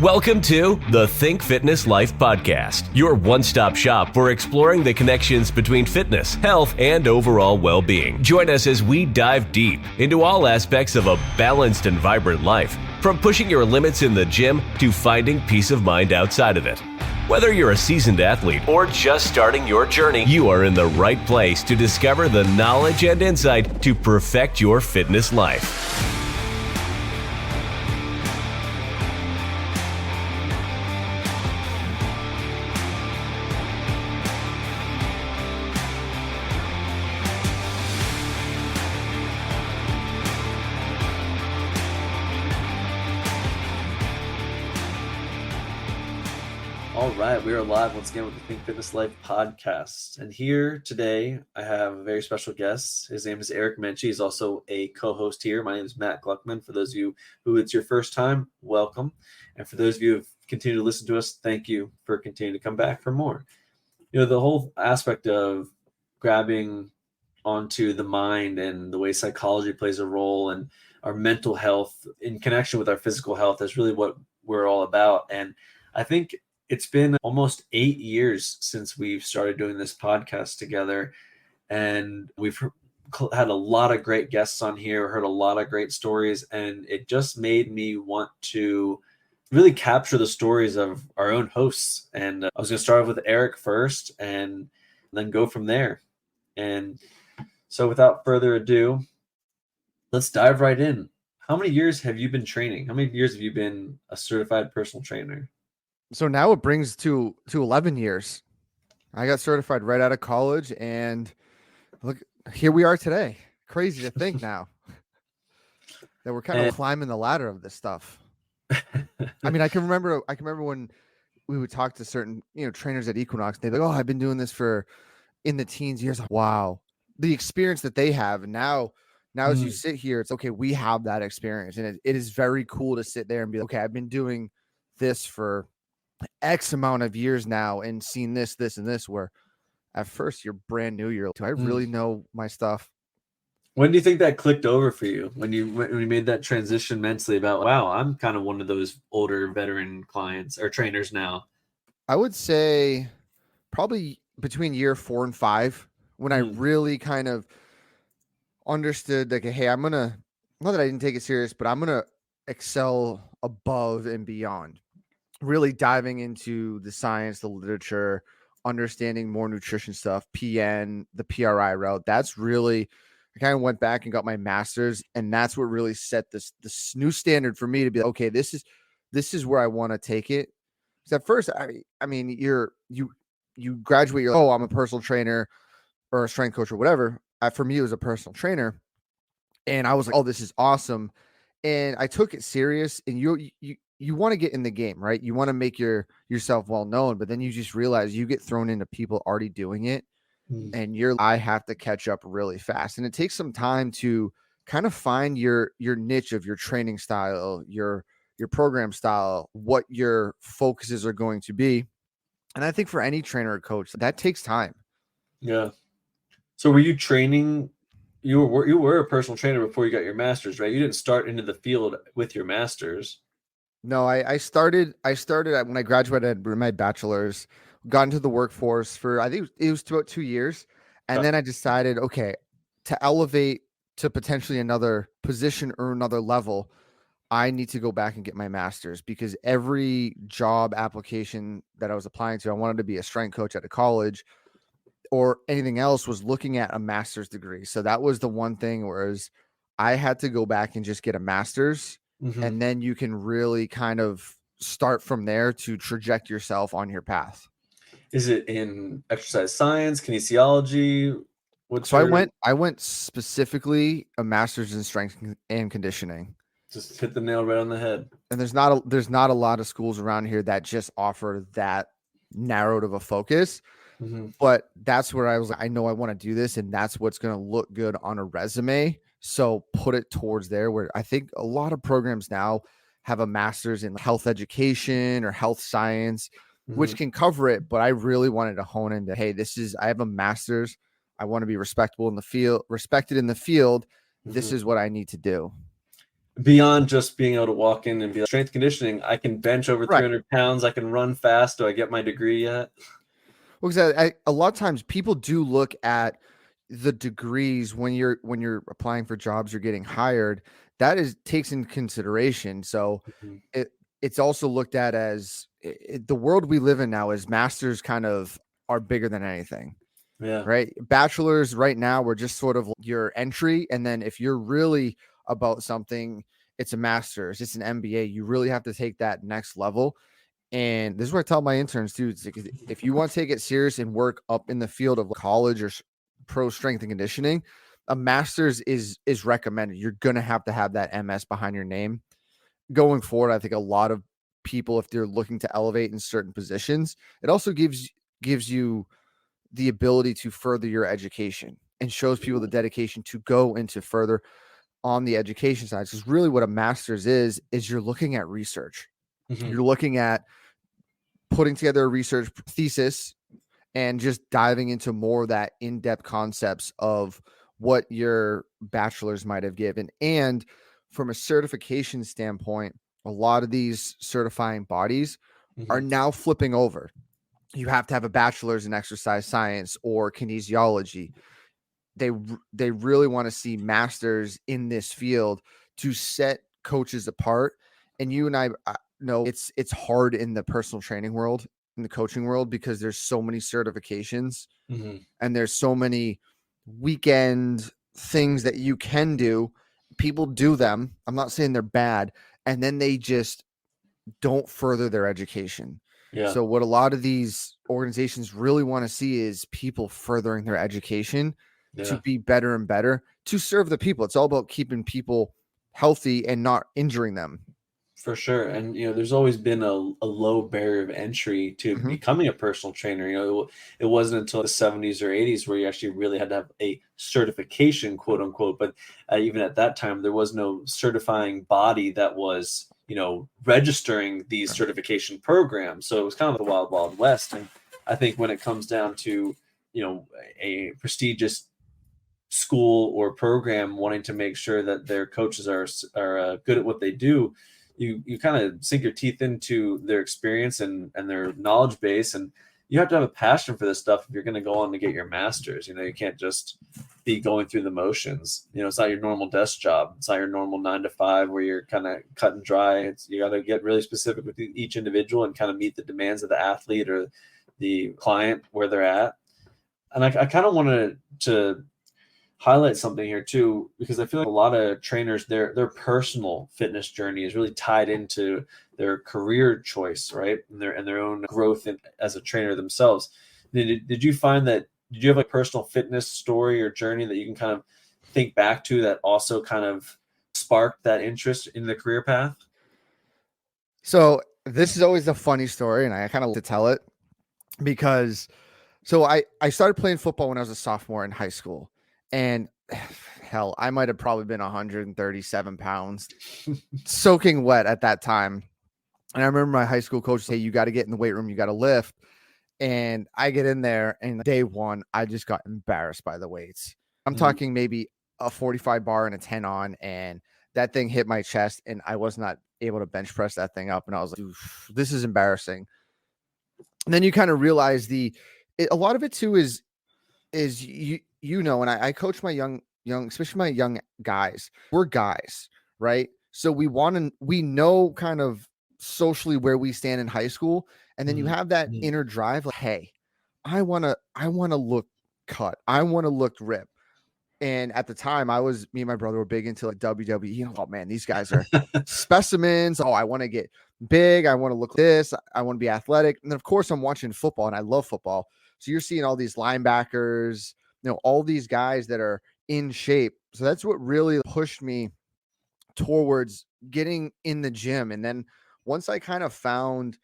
Welcome to the Think Fitness Life podcast, your one-stop shop for exploring the connections between fitness, health, and overall well-being. Join us as we dive deep into all aspects of a balanced and vibrant life, from pushing your limits in the gym to finding peace of mind outside of it. Whether you're a seasoned athlete or just starting your journey, you are in the right place to discover the knowledge and insight to perfect your fitness life. All right, we are live once again with the Think Fitness Life podcast. And here today, I have a very special guest. His name is Eric Menchi. He's also a co-host here. My name is Matt Gluckman. For those of you who it's your first time, welcome. And for those of you who have continued to listen to us, thank you for continuing to come back for more. You know, the whole aspect of grabbing onto the mind and the way psychology plays a role and our mental health in connection with our physical health is really what we're all about. And I think it's been almost 8 years since we've started doing this podcast together, and we've had a lot of great guests on here, heard a lot of great stories, and it just made me want to really capture the stories of our own hosts. And I was going to start off with Eric first and then go from there. And so without further ado, let's dive right in. How many years have you been training? How many years have you been a certified personal trainer? So now it brings to 11 years. I got certified right out of college, and look, here we are today. Crazy to think now that we're kind of climbing the ladder of this stuff. I mean, I can remember when we would talk to certain, trainers at Equinox. They're like, "Oh, I've been doing this for in the teens years." Wow, the experience that they have, and now as you sit here, it's okay. We have that experience, and it is very cool to sit there and be like, okay, I've been doing this for X amount of years now and seen this, and this, where at first you're brand new. Do I really know my stuff? When do you think that clicked over for you? When you made that transition mentally about, wow, I'm kind of one of those older veteran clients or trainers now? I would say probably between year 4 and 5, when I really kind of understood, like, hey, not that I didn't take it serious, but I'm going to excel above and beyond. Really diving into the science, the literature, understanding more nutrition stuff, PN, the PRI route. That's really, I kind of went back and got my master's, and that's what really set this new standard for me to be like, okay, this is where I want to take it. Because at first, I mean, you graduate, you're like, oh, I'm a personal trainer or a strength coach or whatever. For me, it was a personal trainer, and I was like, oh, this is awesome. And I took it serious, and you want to get in the game, right? You want to make yourself well known, but then you just realize you get thrown into people already doing it, and I have to catch up really fast. And it takes some time to kind of find your niche of your training style, your program style, what your focuses are going to be. And I think for any trainer or coach, that takes time. Yeah. So were you training? You were a personal trainer before you got your master's, right? You didn't start into the field with your master's. No, I started when I graduated my bachelor's, got into the workforce for, I think it was about 2 years. And then I decided, okay, to elevate to potentially another position or another level, I need to go back and get my master's, because every job application that I was applying to, I wanted to be a strength coach at a college or anything else, was looking at a master's degree. So that was the one thing, whereas I had to go back and just get a master's. And then you can really kind of start from there to traject yourself on your path. Is it in exercise science, kinesiology? I went specifically a master's in strength and conditioning. Just hit the nail right on the head. And there's not a lot of schools around here that just offer that narrowed of a focus. But that's where I was like, I know I want to do this, and that's what's going to look good on a resume. So put it towards there, where I think a lot of programs now have a master's in health education or health science, which can cover it. But I really wanted to hone into, hey, I have a master's. I want to be respected in the field. This is what I need to do. beyond just being able to walk in and be like, strength conditioning, I can bench over Right. 300 pounds. I can run fast. Do I get my degree yet? Well, because a lot of times people do look at the degrees when you're applying for jobs, you're getting hired. That is takes into consideration. So Mhm. it's also looked at as the world we live in now is masters kind of are bigger than anything, Yeah. right? Bachelors right now we're just sort of your entry, and then if you're really about something, it's a master's, it's an MBA. You really have to take that next level. And this is what I tell my interns too. It's like, if you want to take it serious and work up in the field of college or pro strength and conditioning, a master's is recommended. You're gonna have to have that MS behind your name going forward. I think a lot of people, if they're looking to elevate in certain positions, it also gives you the ability to further your education and shows people the dedication to go into further on the education side. Because really, what a master's is you're looking at research. Mhm. You're looking at putting together a research thesis and just diving into more of that in-depth concepts of what your bachelor's might have given. And from a certification standpoint, a lot of these certifying bodies are Mhm. now flipping over. You have to have a bachelor's in exercise science or kinesiology. They really want to see masters in this field to set coaches apart. And you and I know it's hard in the personal training world, in the coaching world, because there's so many certifications Mhm. and there's so many weekend things that you can do. People do them. I'm not saying they're bad, and then they just don't further their education. Yeah. So what a lot of these organizations really want to see is people furthering their education to Yeah. be better and better to serve the people. It's all about keeping people healthy and not injuring them. For sure. And, there's always been a low barrier of entry to Mm-hmm. becoming a personal trainer. It wasn't until the 70s or 80s where you actually really had to have a certification, quote unquote. But even at that time, there was no certifying body that was, registering these certification programs. So it was kind of the wild, wild west. And I think when it comes down to, a prestigious school or program wanting to make sure that their coaches are good at what they do, you kind of sink your teeth into their experience and their knowledge base, and you have to have a passion for this stuff if you're going to go on to get your master's. You can't just be going through the motions. It's not your normal desk job. It's not your normal 9 to 5 where you're kind of cut and dry. You got to get really specific with each individual and kind of meet the demands of the athlete or the client where they're at. And I kind of wanted to highlight something here too, because I feel like a lot of trainers, their personal fitness journey is really tied into their career choice, right? And their own growth as a trainer themselves. Did you find that? Did you have a personal fitness story or journey that you can kind of think back to that also kind of sparked that interest in the career path? So this is always a funny story, and I kind of like to tell it because I started playing football when I was a sophomore in high school, and hell, I might have probably been 137 pounds, soaking wet at that time. And I remember my high school coach say, "You got to get in the weight room, you got to lift." And I get in there, and day one, I just got embarrassed by the weights. I'm Mhm. talking maybe a 45 bar and a 10 on, and that thing hit my chest, and I was not able to bench press that thing up. And I was like, "This is embarrassing." And then you kind of realize a lot of it too is and I coach my young, especially my young guys. We're guys, right? So we know kind of socially where we stand in high school, and then you Mhm. have that Mhm. inner drive, like, hey, I wanna look cut, I want to look ripped. And at the time, me and my brother were big into like WWE. Oh man, these guys are specimens. Oh, I want to get big. I want to look like this. I want to be athletic. And then, of course, I'm watching football, and I love football. So you're seeing all these linebackers, all these guys that are in shape. So that's what really pushed me towards getting in the gym. And then once I kind of found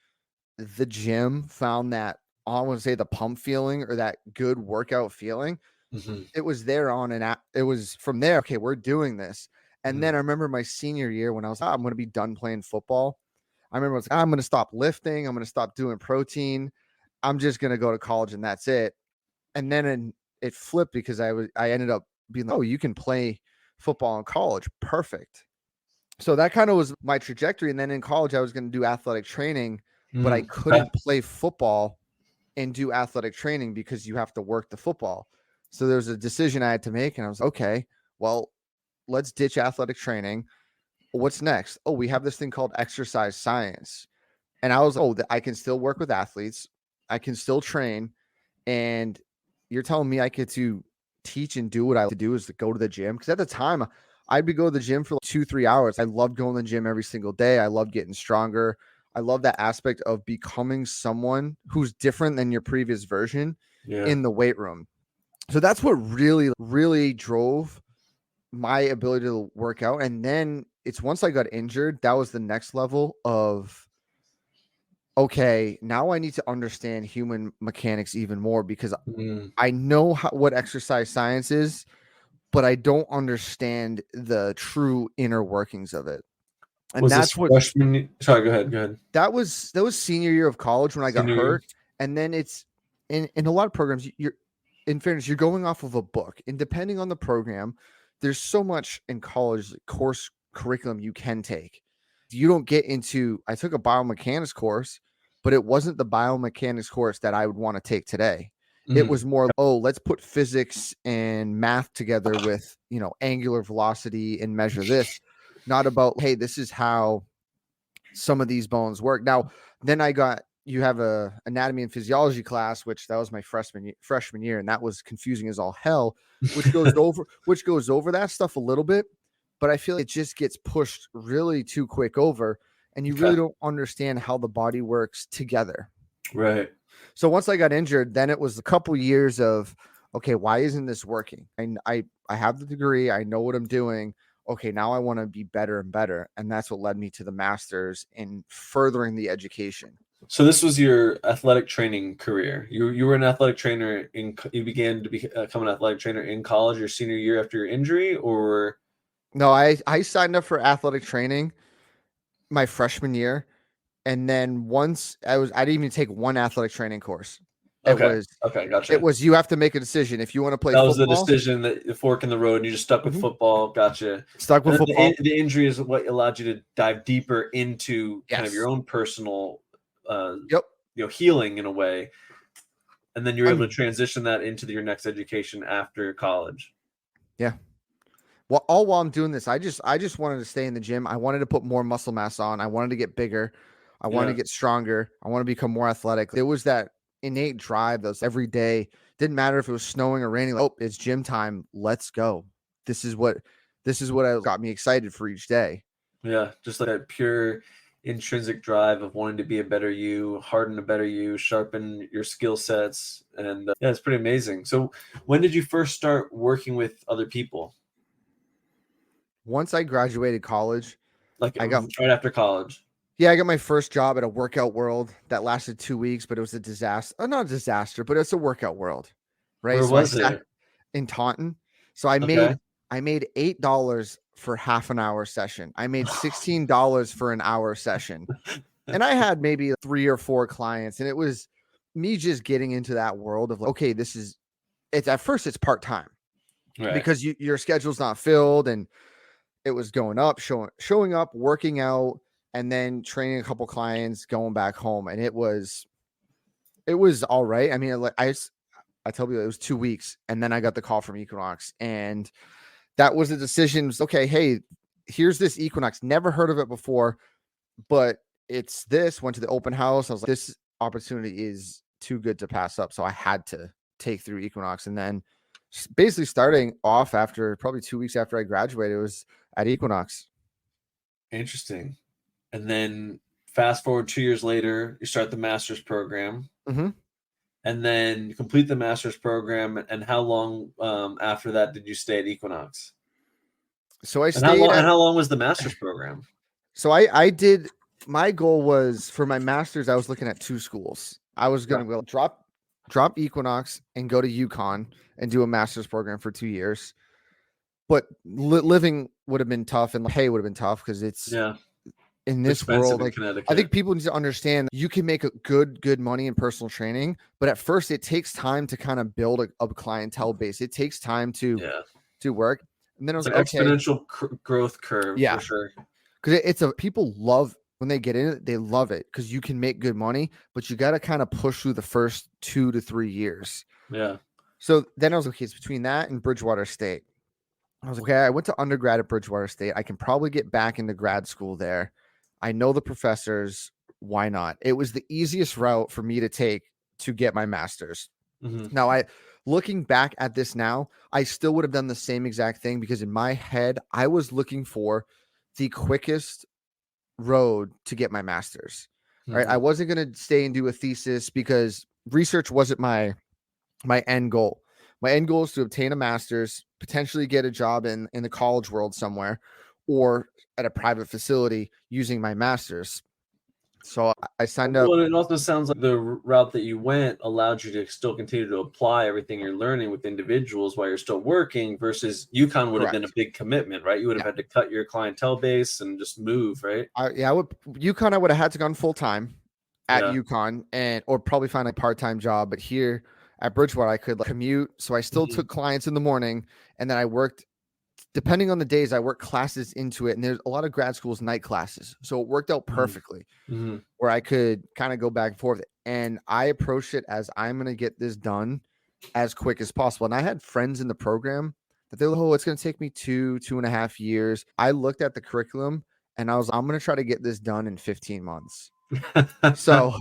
the gym, found that, I want to say, the pump feeling or that good workout feeling, Mhm. it was there on an app. It was from there. Okay, we're doing this. And Mhm. then I remember my senior year when I was, I'm going to be done playing football. I remember I was like, I'm going to stop lifting. I'm going to stop doing protein. I'm just going to go to college and that's it. And then it flipped because I ended up being like, oh, you can play football in college. Perfect. So that kind of was my trajectory. And then in college, I was going to do athletic training, but I couldn't play football and do athletic training because you have to work the football. So there was a decision I had to make, and I was okay, well, let's ditch athletic training. What's next? Oh, we have this thing called exercise science. And I was, I can still work with athletes. I can still train. And you're telling me I get to teach and do what I like to do is to go to the gym. Because at the time, I'd be going to the gym for like 2-3 hours. I loved going to the gym every single day. I loved getting stronger. I love that aspect of becoming someone who's different than your previous version in the weight room. So that's what really, really drove my ability to work out. And then it's once I got injured, that was the next level of, okay, now I need to understand human mechanics even more because I know what exercise science is, but I don't understand the true inner workings of it. And was that's this what freshman? Sorry, go ahead. That was senior year of college when I got hurt. And then it's in a lot of programs, you're in fairness, you're going off of a book. And depending on the program, there's so much in college course curriculum you can take. You don't get into, I took a biomechanics course, but it wasn't the biomechanics course that I would want to take today. It was more, let's put physics and math together with, angular velocity and measure this. Not about, hey, this is how some of these bones work. Now, then you have a anatomy and physiology class, which that was my freshman year, and that was confusing as all hell, which goes over that stuff a little bit, but I feel it just gets pushed really too quick over, and you really don't understand how the body works together. Right. So once I got injured, then it was a couple years of, okay, why isn't this working? And I have the degree, I know what I'm doing. Okay, now I want to be better and better. And that's what led me to the master's in furthering the education. So this was your athletic training career. You were an athletic trainer you began to become an athletic trainer in college your senior year after your injury, or? No, I signed up for athletic training my freshman year. And then once I didn't even take one athletic training course. Okay, gotcha. It was, you have to make a decision. If you want to play that football. Was the decision, that the fork in the road, and you just stuck with football. Gotcha. Stuck with football. The injury is what allowed you to dive deeper into kind of your own personal, healing in a way. And then you're able to transition that into your next education after college. Yeah. Well, all while I'm doing this, I just wanted to stay in the gym. I wanted to put more muscle mass on. I wanted to get bigger. I wanted to get stronger. I want to become more athletic. There was that innate drive that was every day. Didn't matter if it was snowing or raining. Like, it's gym time. Let's go. This is what got me excited for each day. Yeah, just like that pure intrinsic drive of wanting to be a better you, harden a better you, sharpen your skill sets. And it's pretty amazing. So when did you first start working with other people? Once I graduated college. Like I got right after college. Yeah, I got my first job at a workout world that lasted 2 weeks, but it was a disaster. Oh, not a disaster, but it's a workout world, right? Where was it? In Taunton. So I made $8 for half an hour session. I made $16 for an hour session. And I had maybe 3 or 4 clients, and it was me just getting into that world of like, okay, it's at first it's part-time, right? Because your schedule's not filled, and it was going up, showing up, working out, and then training a couple clients, going back home. And it was all right. I mean, I told you it was 2 weeks, and then I got the call from Equinox, and that was a decision. Okay, hey, here's this Equinox. Never heard of it before, but it's this. Went to the open house. I was like, this opportunity is too good to pass up. So I had to take through Equinox, and then basically starting off after probably 2 weeks after I graduated, it was at Equinox. Interesting. And then fast forward 2 years later, you start the master's program. Mm-hmm. And then you complete the master's program. And how long after that did you stay at Equinox? So I stayed. And how long was the master's program? So I did. My goal was for my master's, I was looking at 2 schools. I was going to go drop Equinox and go to UConn and do a master's program for 2 years. But living would have been tough, and pay would have been tough because it's in this world. Like, I think people need to understand you can make a good money in personal training, but at first it takes time to kind of build a clientele base. It takes time to work. And then I was like, exponential growth curve, for sure. because people love when they get in it, they love it because you can make good money, but you got to kind of push through the first 2 to 3 years. Yeah. So then I was like, okay, it's between that and Bridgewater State. I was like, okay, I went to undergrad at Bridgewater State. I can probably get back into grad school there. I know the professors. Why not? It was the easiest route for me to take to get my master's. Mm-hmm. Now, looking back at this now, I still would have done the same exact thing because in my head, I was looking for the quickest road to get my master's. Right. Mm-hmm. I wasn't going to stay and do a thesis because research wasn't my end goal. My end goal is to obtain a master's, potentially get a job in the college world somewhere or at a private facility using my master's. So I signed up. Well, it also sounds like the route that you went allowed you to still continue to apply everything you're learning with individuals while you're still working versus UConn would have been a Correct. big commitment, right? You would have had to cut your clientele base and just move, right? UConn, I would have had to gone full time at Yeah. UConn or probably find a part-time job. But here at Bridgewater, I could commute. So I still took clients in the morning and then I worked, depending on the days, I worked classes into it. And there's a lot of grad schools, night classes. So it worked out perfectly where I could kind of go back and forth. And I approached it as I'm going to get this done as quick as possible. And I had friends in the program that they're like, oh, it's going to take me 2.5 years. I looked at the curriculum and I'm going to try to get this done in 15 months. So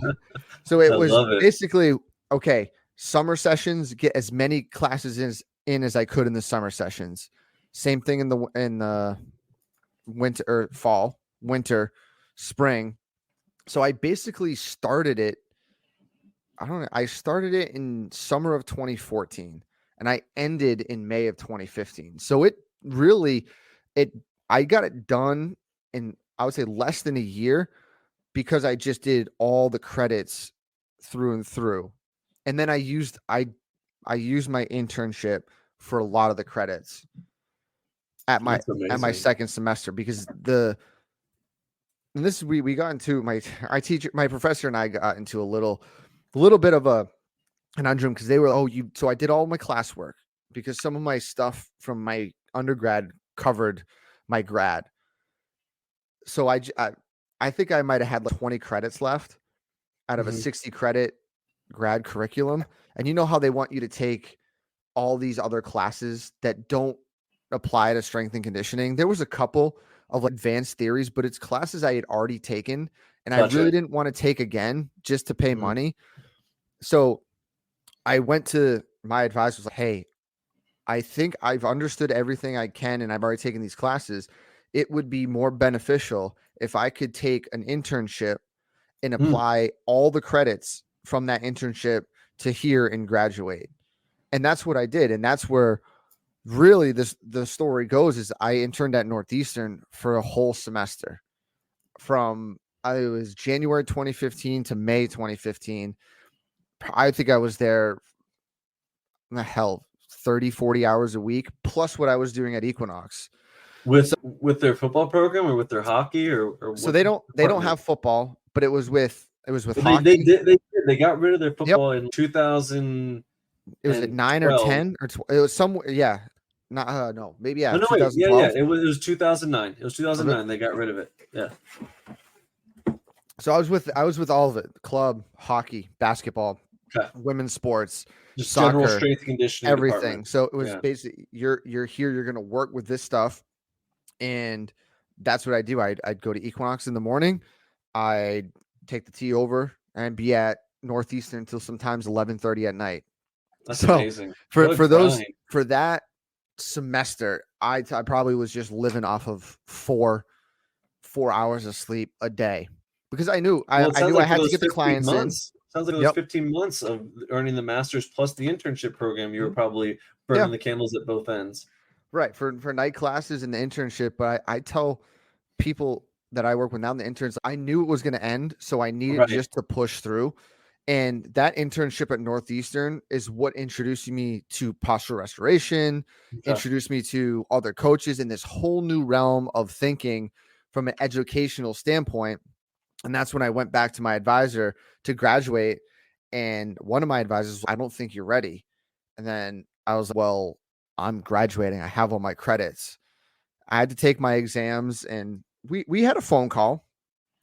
it was basically, okay, summer sessions, get as many classes in as I could in the summer sessions. Same thing in the winter or fall, winter, spring. So I basically started it. I started it in summer of 2014 and I ended in May of 2015. So I got it done in, I would say, less than a year because I just did all the credits through and through. And then I used my internship for a lot of the credits at my second semester because and this we got into my professor and I got into a little bit of a conundrum because they were, so I did all my classwork because some of my stuff from my undergrad covered my grad. So I think I might have had like 20 credits left out of a 60 credit grad curriculum. And you know how they want you to take all these other classes that don't apply to strength and conditioning. There was a couple of advanced theories, but it's classes I had already taken and I really didn't want to take again just to pay money. So I went to my advisor, was like, hey, I think I've understood everything I can and I've already taken these classes. It would be more beneficial if I could take an internship and apply all the credits from that internship to here and graduate. And that's what I did. And that's where really the story goes is I interned at Northeastern for a whole semester from it was January 2015 to May 2015. I think I was there 30, 40 hours a week, plus what I was doing at Equinox. With their football program or with their hockey or so they don't have football, but it was with hockey. They got rid of their football in 2000. It was at 9 or 10 or it was somewhere. Yeah. No, maybe. Yeah. 2012. It was 2009. It was 2009. They got rid of it. Yeah. So I was with all of it: club, hockey, basketball, women's sports, just soccer, general strength conditioning, everything. Department. So it was basically you're here, you're going to work with this stuff, and that's what I do. I'd go to Equinox in the morning, I'd take the T over and be at Northeastern until sometimes 11:30 at night. That's amazing. For that semester, I probably was just living off of 4 hours of sleep a day because I knew I had to get the clients in. Sounds like it was 15 months of earning the master's plus the internship program. You were probably burning the candles at both ends. Right. For night classes and the internship. But I tell people that I work with now, the interns, I knew it was going to end. So I needed just to push through. And that internship at Northeastern is what introduced me to postural restoration, introduced me to other coaches in this whole new realm of thinking from an educational standpoint. And that's when I went back to my advisor to graduate. And one of my advisors was, I don't think you're ready. And then I was like, well, I'm graduating. I have all my credits. I had to take my exams and we had a phone call.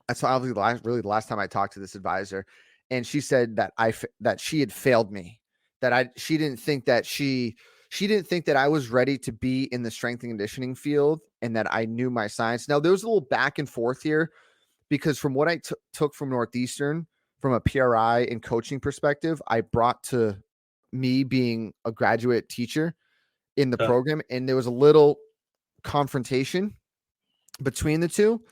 That's probably the last time I talked to this advisor, and she said that that she had failed me, that she didn't think that I was ready to be in the strength and conditioning field, and that I knew my science. Now there was a little back and forth here, because from what I took from Northeastern, from a PRI and coaching perspective, I brought to me being a graduate teacher in the program, and there was a little confrontation between the two.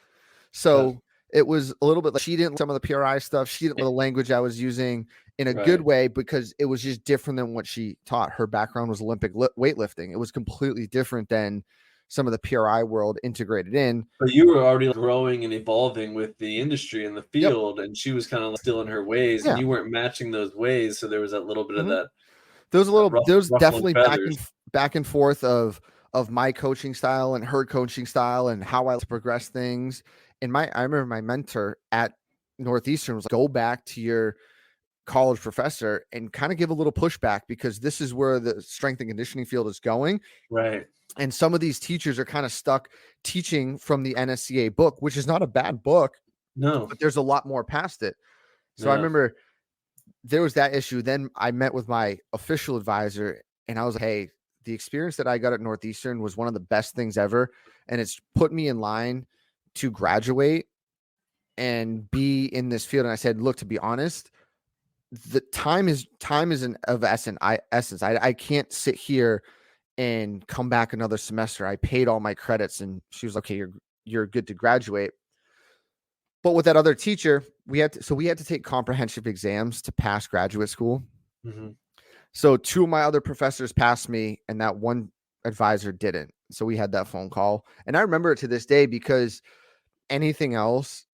So it was a little bit like she didn't like some of the PRI stuff. She didn't like the language I was using in a good way, because it was just different than what she taught. Her background was Olympic weightlifting. It was completely different than some of the PRI world integrated in. But you were already growing and evolving with the industry and the field, and she was kind of still in her ways, and you weren't matching those ways. So there was that little bit of that. There was definitely back and forth of my coaching style and her coaching style and how I like to progress things. And I remember my mentor at Northeastern was like, go back to your college professor and kind of give a little pushback, because this is where the strength and conditioning field is going. Right. And some of these teachers are kind of stuck teaching from the NSCA book, which is not a bad book. No, but there's a lot more past it. So I remember there was that issue. Then I met with my official advisor, and I was like, hey, the experience that I got at Northeastern was one of the best things ever. And it's put me in line to graduate and be in this field. And I said, look, to be honest, the time is of essence. I can't sit here and come back another semester. I paid all my credits. And she was like, okay, you're good to graduate. But with that other teacher, we had to take comprehensive exams to pass graduate school. Mm-hmm. So two of my other professors passed me, and that one advisor didn't. So we had that phone call. And I remember it to this day, because anything else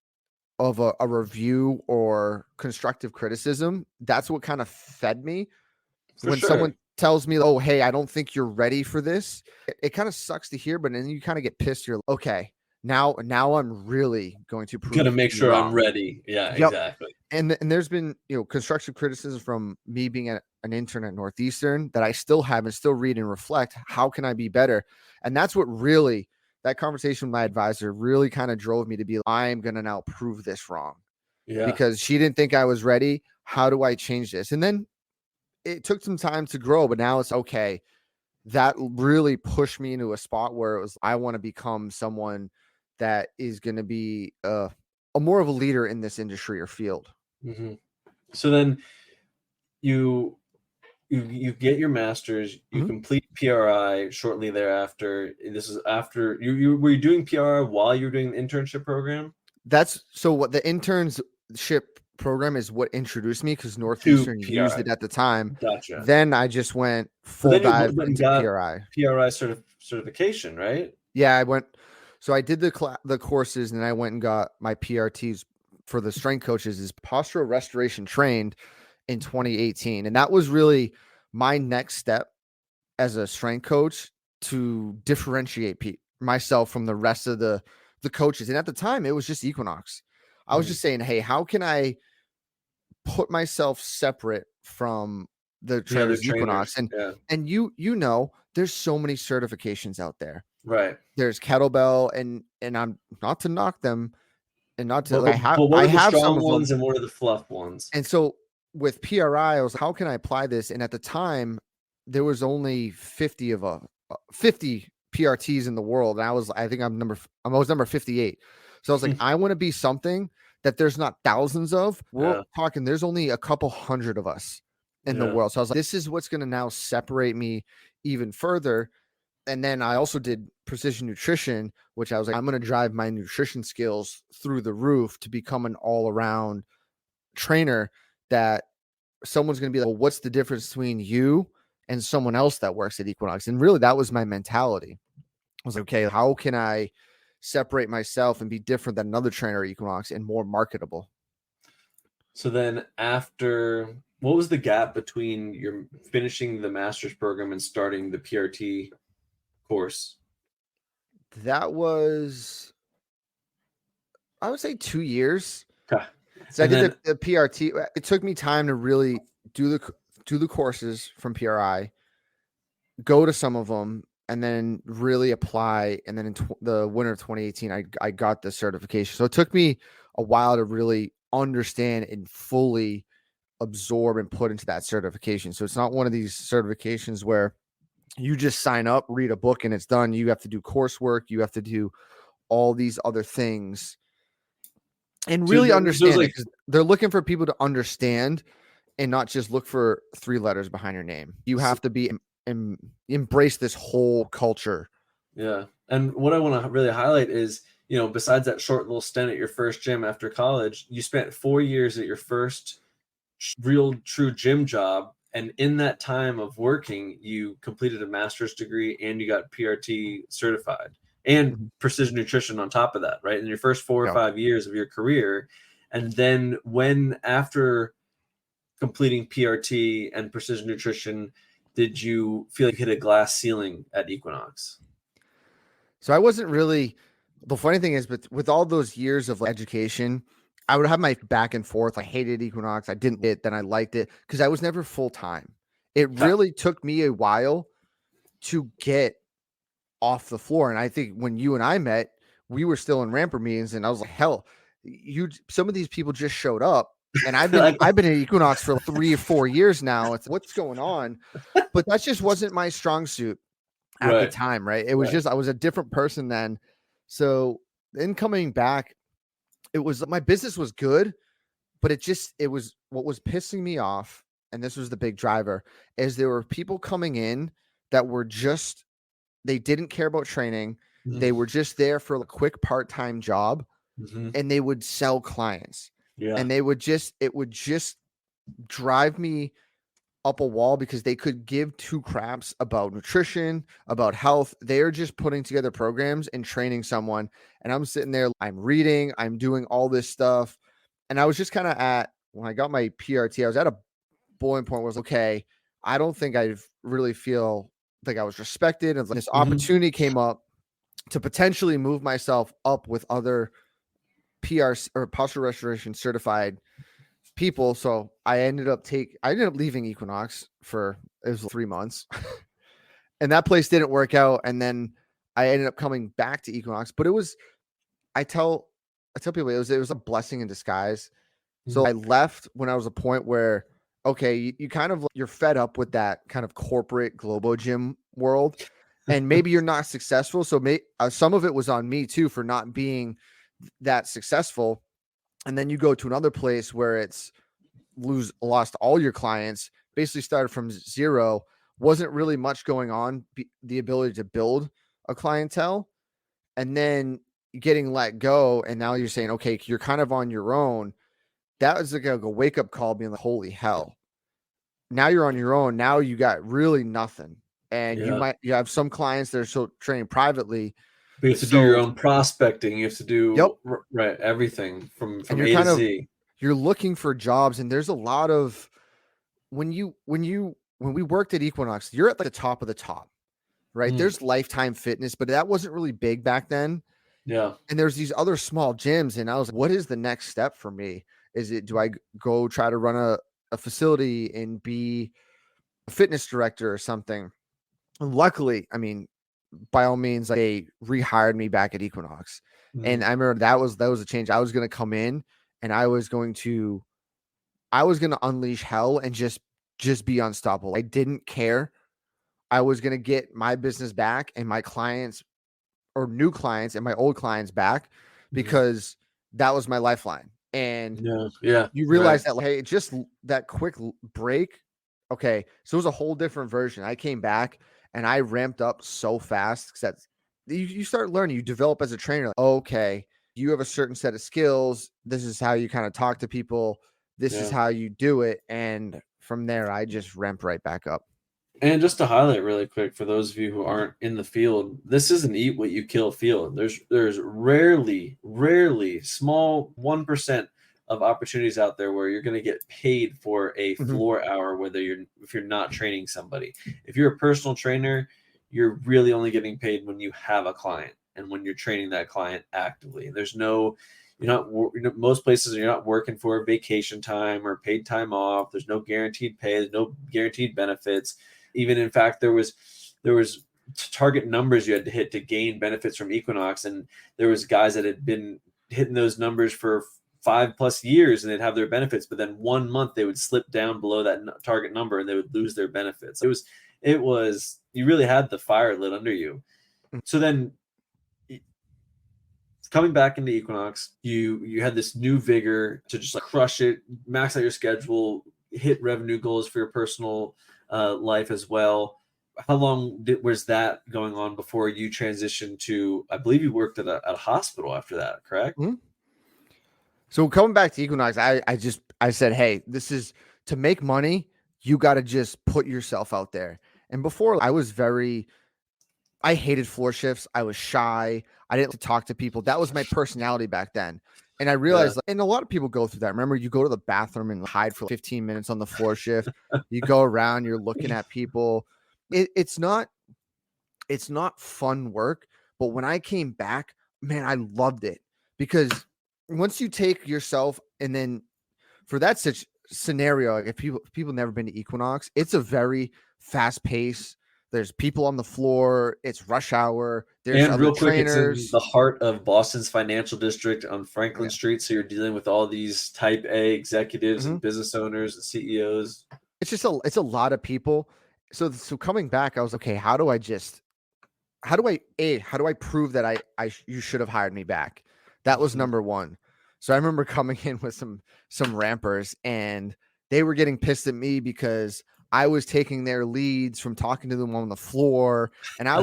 of a review or constructive criticism, that's what kind of fed me. Someone tells me, oh, hey, I don't think you're ready for this, it kind of sucks to hear, but then you kind of get pissed. You're like, okay, now I'm really going to prove, gotta make sure I'm ready. Yeah, yep. Exactly. And there's been, constructive criticism from me being an intern at Northeastern that I still have and still read and reflect. How can I be better? And that's what really, that conversation with my advisor really kind of drove me to be, I'm going to now prove this wrong. Yeah. Because she didn't think I was ready. How do I change this? And then it took some time to grow, but now it's okay. That really pushed me into a spot where it was, I want to become someone that is going to be a more of a leader in this industry or field. Mm-hmm. So then you get your master's, you complete PRI shortly thereafter. This is after were you doing PRI while you were doing the internship program? That's so what the internship program is what introduced me, because Northeastern used it at the time. Gotcha. Then I just went full dive into PRI. PRI certification, right? Yeah, I went. So I did the courses, and then I went and got my PRTs for the strength coaches, is postural restoration trained in 2018. And that was really my next step as a strength coach to differentiate myself from the rest of the coaches. And at the time, it was just Equinox. I was just saying, hey, how can I put myself separate from the trainers Equinox? And there's so many certifications out there. Right. There's kettlebell, and I'm not to knock them, and not to I have some ones and what are the fluff ones. And so with PRI, I was like, how can I apply this? And at the time, there was only 50 PRTs in the world. And I was number 58. So I was like, I want to be something that there's not thousands of. We're talking, there's only a couple hundred of us in the world. So I was like, this is what's going to now separate me even further. And then I also did precision nutrition, which I was like, I'm going to drive my nutrition skills through the roof to become an all-around trainer that someone's going to be like, well, what's the difference between you and someone else that works at Equinox? And really, that was my mentality. I was like, okay, how can I separate myself and be different than another trainer at Equinox and more marketable? So then what was the gap between your finishing the master's program and starting the PRT course? That was, I would say, 2 years. Okay. So I did the PRT. It took me time to really do the courses from PRI, go to some of them, and then really apply. And then in the winter of 2018, I got the certification. So it took me a while to really understand and fully absorb and put into that certification. So it's not one of these certifications where you just sign up, read a book, and it's done. You have to do coursework. You have to do all these other things and really understand it, because they're looking for people to understand and not just look for 3 letters behind your name. You have to be embrace this whole culture. Yeah. And what I want to really highlight is, besides that short little stint at your first gym after college, you spent 4 years at your first real true gym job. And in that time of working, you completed a master's degree and you got PRT certified and precision nutrition on top of that, right? In your first 4 or 5 years of your career. And then after completing PRT and precision nutrition, did you feel like you hit a glass ceiling at Equinox? So I wasn't really, the funny thing is, but with all those years of education, I would have my back and forth. I hated Equinox. I didn't it, then I liked it because I was never full time. It really took me a while to get off the floor. And I think when you and I met, we were still in ramper meetings, and I was like, hell, some of these people just showed up. And I've been at Equinox for like 3 or 4 years now. It's what's going on. But that just wasn't my strong suit at the time, right? It was just, I was a different person then. So then coming back, it was, my business was good, but it was what was pissing me off. And this was the big driver, is there were people coming in that were just, they didn't care about training. Mm-hmm. They were just there for a quick part-time job, and they would sell clients. Yeah. And it would just drive me up a wall because they could give 2 craps about nutrition, about health. They're just putting together programs and training someone. And I'm sitting there, I'm reading, I'm doing all this stuff. And I was just kind of when I got my PRT, I was at a boiling point where I was okay, I don't think I really feel like I was respected. And this opportunity came up to potentially move myself up with other PR or posture restoration certified people. So I ended up leaving Equinox for, it was 3 months and that place didn't work out. And then I ended up coming back to Equinox, but I tell people it was a blessing in disguise. So I left when I was a point where, okay, you kind of, you're fed up with that kind of corporate Globo Gym world, and maybe you're not successful. So some of it was on me too for not being that successful. And then you go to another place where it's lost all your clients, basically started from zero, wasn't really much going on, the ability to build a clientele, and then getting let go. And now you're saying, okay, you're kind of on your own. That was like a wake up call, being like, holy hell, now you're on your own. Now you got really nothing. And you have some clients that are still training privately. But you have to do your own prospecting. You have to do everything from A to Z. You're looking for jobs, and there's a lot of when we worked at Equinox, you're at the top of the top, right? There's Lifetime Fitness, but that wasn't really big back then. Yeah. And there's these other small gyms, and I was like, what is the next step for me? Do I go try to run a facility and be a fitness director or something? And luckily, I mean, by all means, they rehired me back at Equinox. And I remember that was a change. I was going to come in and I was going to unleash hell and just be unstoppable. I didn't care. I was going to get my business back and my clients, or new clients, and my old clients back, because that was my lifeline. And you realize that, hey, just that quick break. Okay. So it was a whole different version. I came back and I ramped up so fast, because you start learning, you develop as a trainer. Like, okay, you have a certain set of skills. This is how you kind of talk to people. This is how you do it. And from there, I just ramped right back up. And just to highlight really quick for those of you who aren't in the field, this is an eat what you kill field. There's rarely small 1% of opportunities out there where you're going to get paid for a floor hour, if you're not training somebody. If you're a personal trainer, you're really only getting paid when you have a client and when you're training that client actively. There's most places you're not working for vacation time or paid time off. There's no guaranteed pay. There's no guaranteed benefits. Even in fact, there was target numbers you had to hit to gain benefits from Equinox. And there was guys that had been hitting those numbers for 5+ years and they'd have their benefits, but then 1 month they would slip down below that target number and they would lose their benefits. It was, you really had the fire lit under you. So then coming back into Equinox, you had this new vigor to just like crush it, max out your schedule, hit revenue goals for your personal life as well. How long was that going on before you transitioned to, I believe you worked at a hospital after that, correct? Mm-hmm. So coming back to Equinox, I said, hey, this is to make money. You got to just put yourself out there. And before I hated floor shifts. I was shy. I didn't like to talk to people. That was my personality back then. And I realized, and a lot of people go through that. Remember, you go to the bathroom and hide for 15 minutes on the floor shift. You go around, you're looking at people. It's not fun work. But when I came back, man, I loved it, because once you take yourself, and then for that scenario, like if people never been to Equinox, it's a very fast pace. There's people on the floor. It's rush hour. There's and other real quick, trainers. it's in the heart of Boston's financial district on Franklin Street. So you're dealing with all these type A executives and business owners and CEOs. It's just it's a lot of people. So coming back, I was okay. How do I prove that you should have hired me back? That was number one. So I remember coming in with some rampers, and they were getting pissed at me because I was taking their leads from talking to them on the floor. And I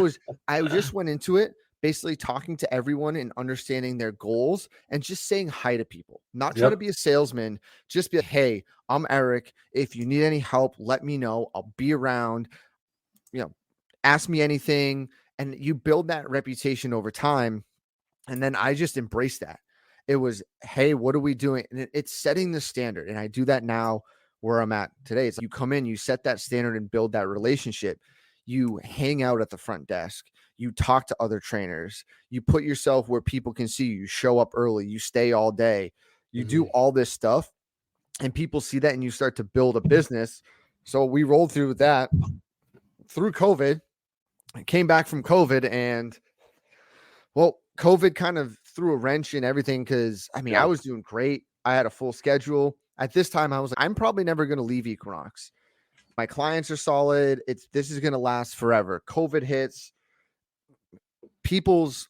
just went into it basically talking to everyone and understanding their goals and just saying hi to people, not trying to be a salesman, just be like, hey, I'm Eric. If you need any help, let me know. I'll be around, ask me anything. And you build that reputation over time. And then I just embraced that. It was, hey, what are we doing? And it's setting the standard. And I do that now where I'm at today. It's like you come in, you set that standard and build that relationship. You hang out at the front desk. You talk to other trainers. You put yourself where people can see you. You show up early. You stay all day. You do all this stuff, and people see that, and you start to build a business. So we rolled through that through COVID. I came back from COVID, and COVID kind of threw a wrench in everything, because I was doing great. I had a full schedule. At this time, I was like, I'm probably never going to leave Equinox. My clients are solid. This is going to last forever. COVID hits. People's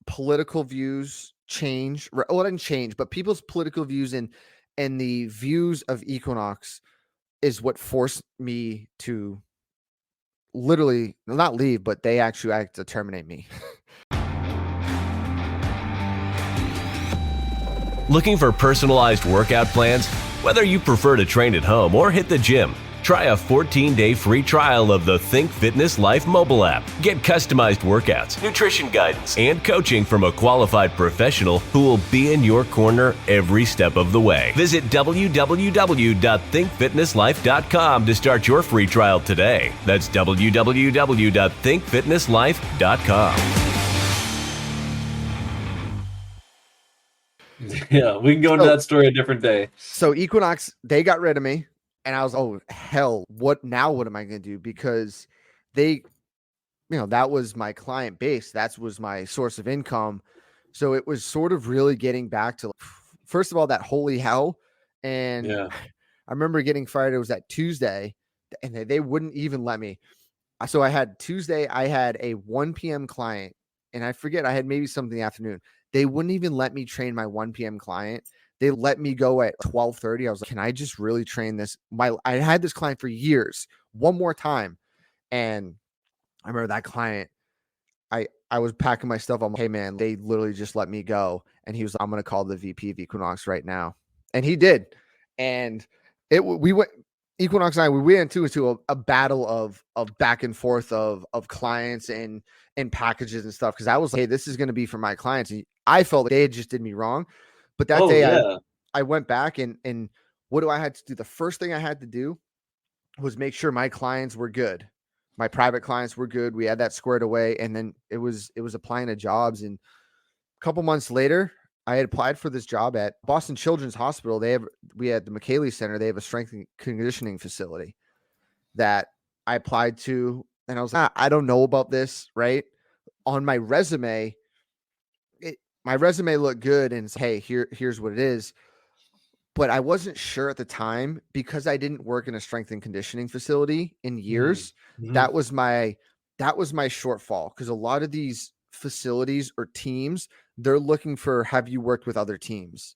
political views change. Well, it didn't change, but people's political views and the views of Equinox is what forced me to literally not leave, but they actually had to terminate me. Looking for personalized workout plans? Whether you prefer to train at home or hit the gym, try a 14-day free trial of the Think Fitness Life mobile app. Get customized workouts, nutrition guidance, and coaching from a qualified professional who will be in your corner every step of the way. Visit www.thinkfitnesslife.com to start your free trial today. That's www.thinkfitnesslife.com. Yeah, we can go into that story a different day. So Equinox, they got rid of me, and I was, oh hell, what now? What am I going to do? Because they, that was my client base. That was my source of income. So it was sort of really getting back to, first of all, that holy hell. And I remember getting fired. It was that Tuesday, and they wouldn't even let me. So I had Tuesday, I had a 1 p.m. client, and I forget, I had maybe something in the afternoon. They wouldn't even let me train my 1 p.m. client. They let me go at 12:30. I was like, can I just really train this? I had this client for years, one more time. And I remember that client, I was packing my stuff. I'm like, hey man, they literally just let me go. And he was like, I'm going to call the VP of Equinox right now. And he did. And we went, Equinox and I, we went into a battle of back and forth of clients and packages and stuff. Cause I was like, hey, this is going to be for my clients. And I felt like they had just did me wrong. But that day I went back and what do I had to do? The first thing I had to do was make sure my clients were good. My private clients were good. We had that squared away. And then it was applying to jobs. And a couple months later, I had applied for this job at Boston Children's Hospital. We had the McKaylee Center. They have a strength and conditioning facility that I applied to. And I was like, I don't know about this, right? On my resume, my resume looked good and hey, here's what it is. But I wasn't sure at the time because I didn't work in a strength and conditioning facility in years. Mm-hmm. That was my shortfall, because a lot of these facilities or teams, they're looking for, have you worked with other teams?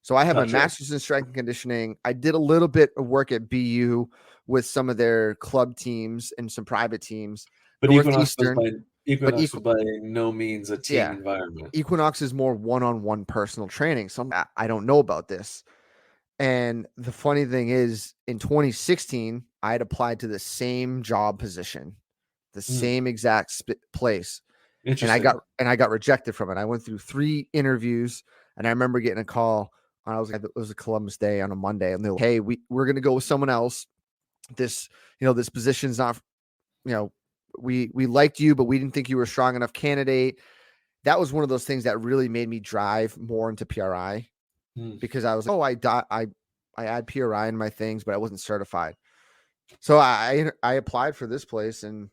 So I have my Gotcha. master's in strength and conditioning. I did a little bit of work at BU with some of their club teams and some private teams. But Northeastern, but Equinox was by no means a team yeah, environment. Equinox is more one-on-one personal training. So I don't know about this. And the funny thing is, in 2016, I had applied to the same job position, the same exact place, and I Interesting. got rejected from it. I went through 3 interviews, and I remember getting a call. It was a Columbus Day on a Monday, and they're like, "Hey, we're going to go with someone else. This this position's not, we liked you, but we didn't think you were a strong enough candidate." That was one of those things that really made me drive more into PRI, because I was like, oh, I add PRI in my things, but I wasn't certified. So I applied for this place, and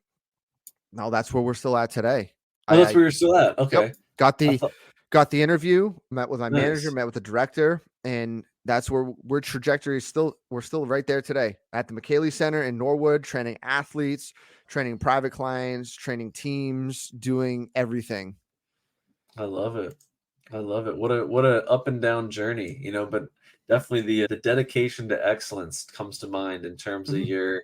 now that's where we're still at today. Oh, that's where you're still at. Okay. Yep, got I the thought interview, met with my manager, nice. met with the director, and that's where we're still right there today at the McKaylee Center in Norwood, training athletes, training private clients, training teams, doing everything. I love it. I love it. What a up and down journey, but definitely the dedication to excellence comes to mind in terms of your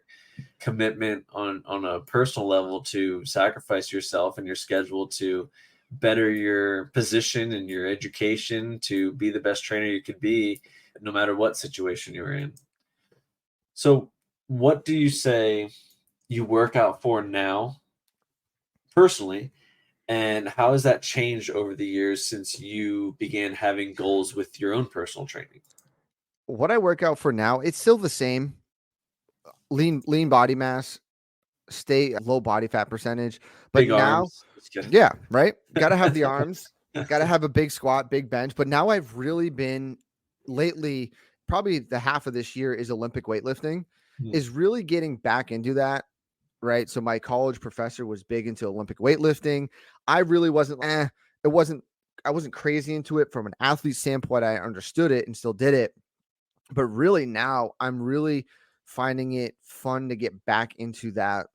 commitment on a personal level to sacrifice yourself and your schedule to better your position and your education to be the best trainer you could be no matter what situation you're in. So, what do you say you work out for now personally, and how has that changed over the years since you began having goals with your own personal training? What I work out for now, it's still the same. Lean body mass, stay low body fat percentage. But Big now, arms. Just kidding. yeah, right. Got to have the arms, got to have a big squat, big bench. But now I've really been lately, probably the half of this year is Olympic weightlifting, is really getting back into that. Right. So my college professor was big into Olympic weightlifting. I really wasn't, I wasn't crazy into it from an athlete standpoint. I understood it and still did it. But really now I'm really finding it fun to get back into that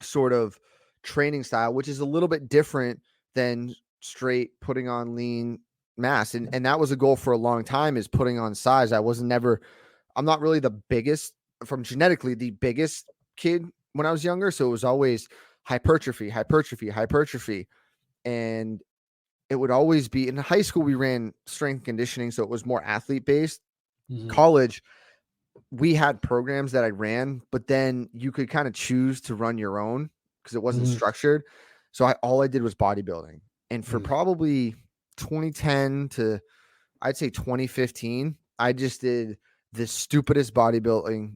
sort of training style, which is a little bit different than straight putting on lean mass. And that was a goal for a long time, is putting on size. I'm not really the biggest, from genetically the biggest kid when I was younger. So it was always hypertrophy. And it would always be in high school, we ran strength conditioning. So it was more athlete based. College, we had programs that I ran, but then you could kind of choose to run your own because it wasn't structured. So all I did was bodybuilding. And for probably 2010 to, I'd say 2015, I just did the stupidest bodybuilding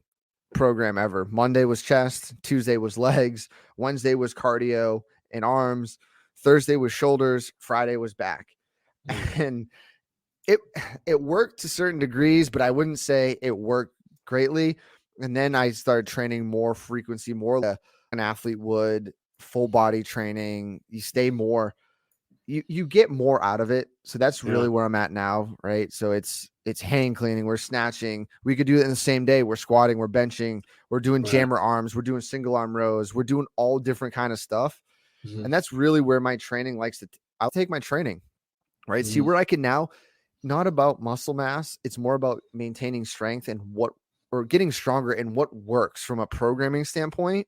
program ever. Monday was chest, Tuesday was legs, Wednesday was cardio and arms, Thursday was shoulders, Friday was back. And it worked to certain degrees, but I wouldn't say it worked greatly. And then I started training more frequency, more like an athlete would, full body training. You stay more, you get more out of it. So that's really where I'm at now, right? So it's hang cleaning, we're snatching. We could do it in the same day. We're squatting, we're benching, we're doing jammer arms, we're doing single arm rows, we're doing all different kind of stuff. And that's really where my training likes to. I'll take my training, right? See where I can now. Not about muscle mass. It's more about maintaining strength and or getting stronger and what works from a programming standpoint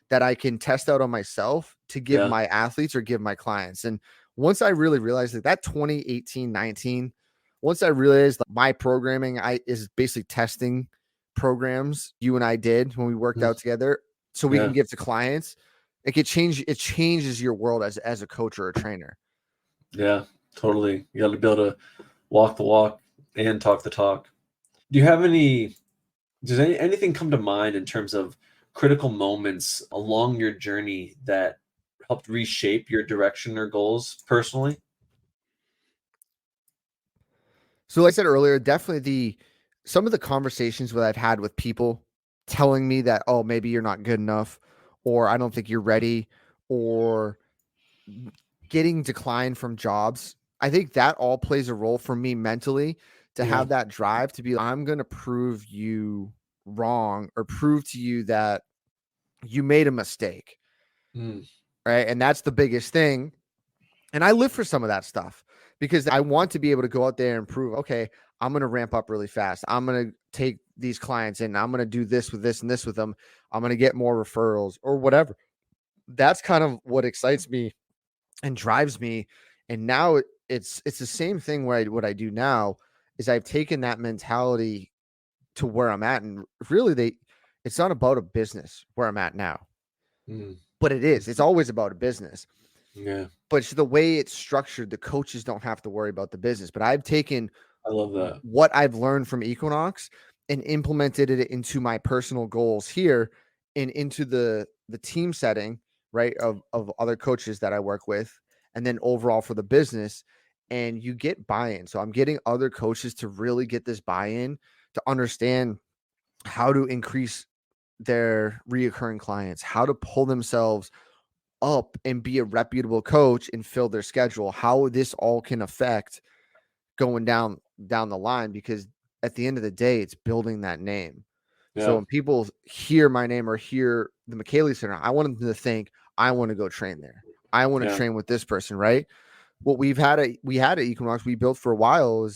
that I can test out on myself to give my athletes or give my clients. And once I really realized that 2018, 19, once I realized that my programming is basically testing programs you and I did when we worked out together so we can give to clients, it changes your world as a coach or a trainer. Yeah, totally. You got to be able to walk the walk and talk the talk. Do you have does anything come to mind in terms of critical moments along your journey that helped reshape your direction or goals personally? So like I said earlier, definitely some of the conversations that I've had with people telling me that, oh, maybe you're not good enough, or I don't think you're ready, or getting declined from jobs. I think that all plays a role for me mentally to have that drive to be, I'm going to prove you wrong or prove to you that you made a mistake. Right. And that's the biggest thing. And I live for some of that stuff because I want to be able to go out there and prove, okay, I'm going to ramp up really fast. I'm going to take these clients in. I'm going to do this with this and this with them. I'm going to get more referrals or whatever. That's kind of what excites me and drives me. And now it's the same thing where what I do now is I've taken that mentality to where I'm at. And really it's not about a business where I'm at now, but it's always about a business. Yeah. But it's the way it's structured. The coaches don't have to worry about the business, but I've taken I love that. what I've learned from Equinox and implemented it into my personal goals here and into the team setting, right, of other coaches that I work with, and then overall for the business. And you get buy-in. So I'm getting other coaches to really get this buy-in to understand how to increase their reoccurring clients, how to pull themselves up and be a reputable coach and fill their schedule, how this all can affect going down the line, because at the end of the day, it's building that name. Yeah. So when people hear my name or hear the McKaylee Center, I want them to think, I want to go train there. I want to train with this person, right? What we had at Equinox, we built for a while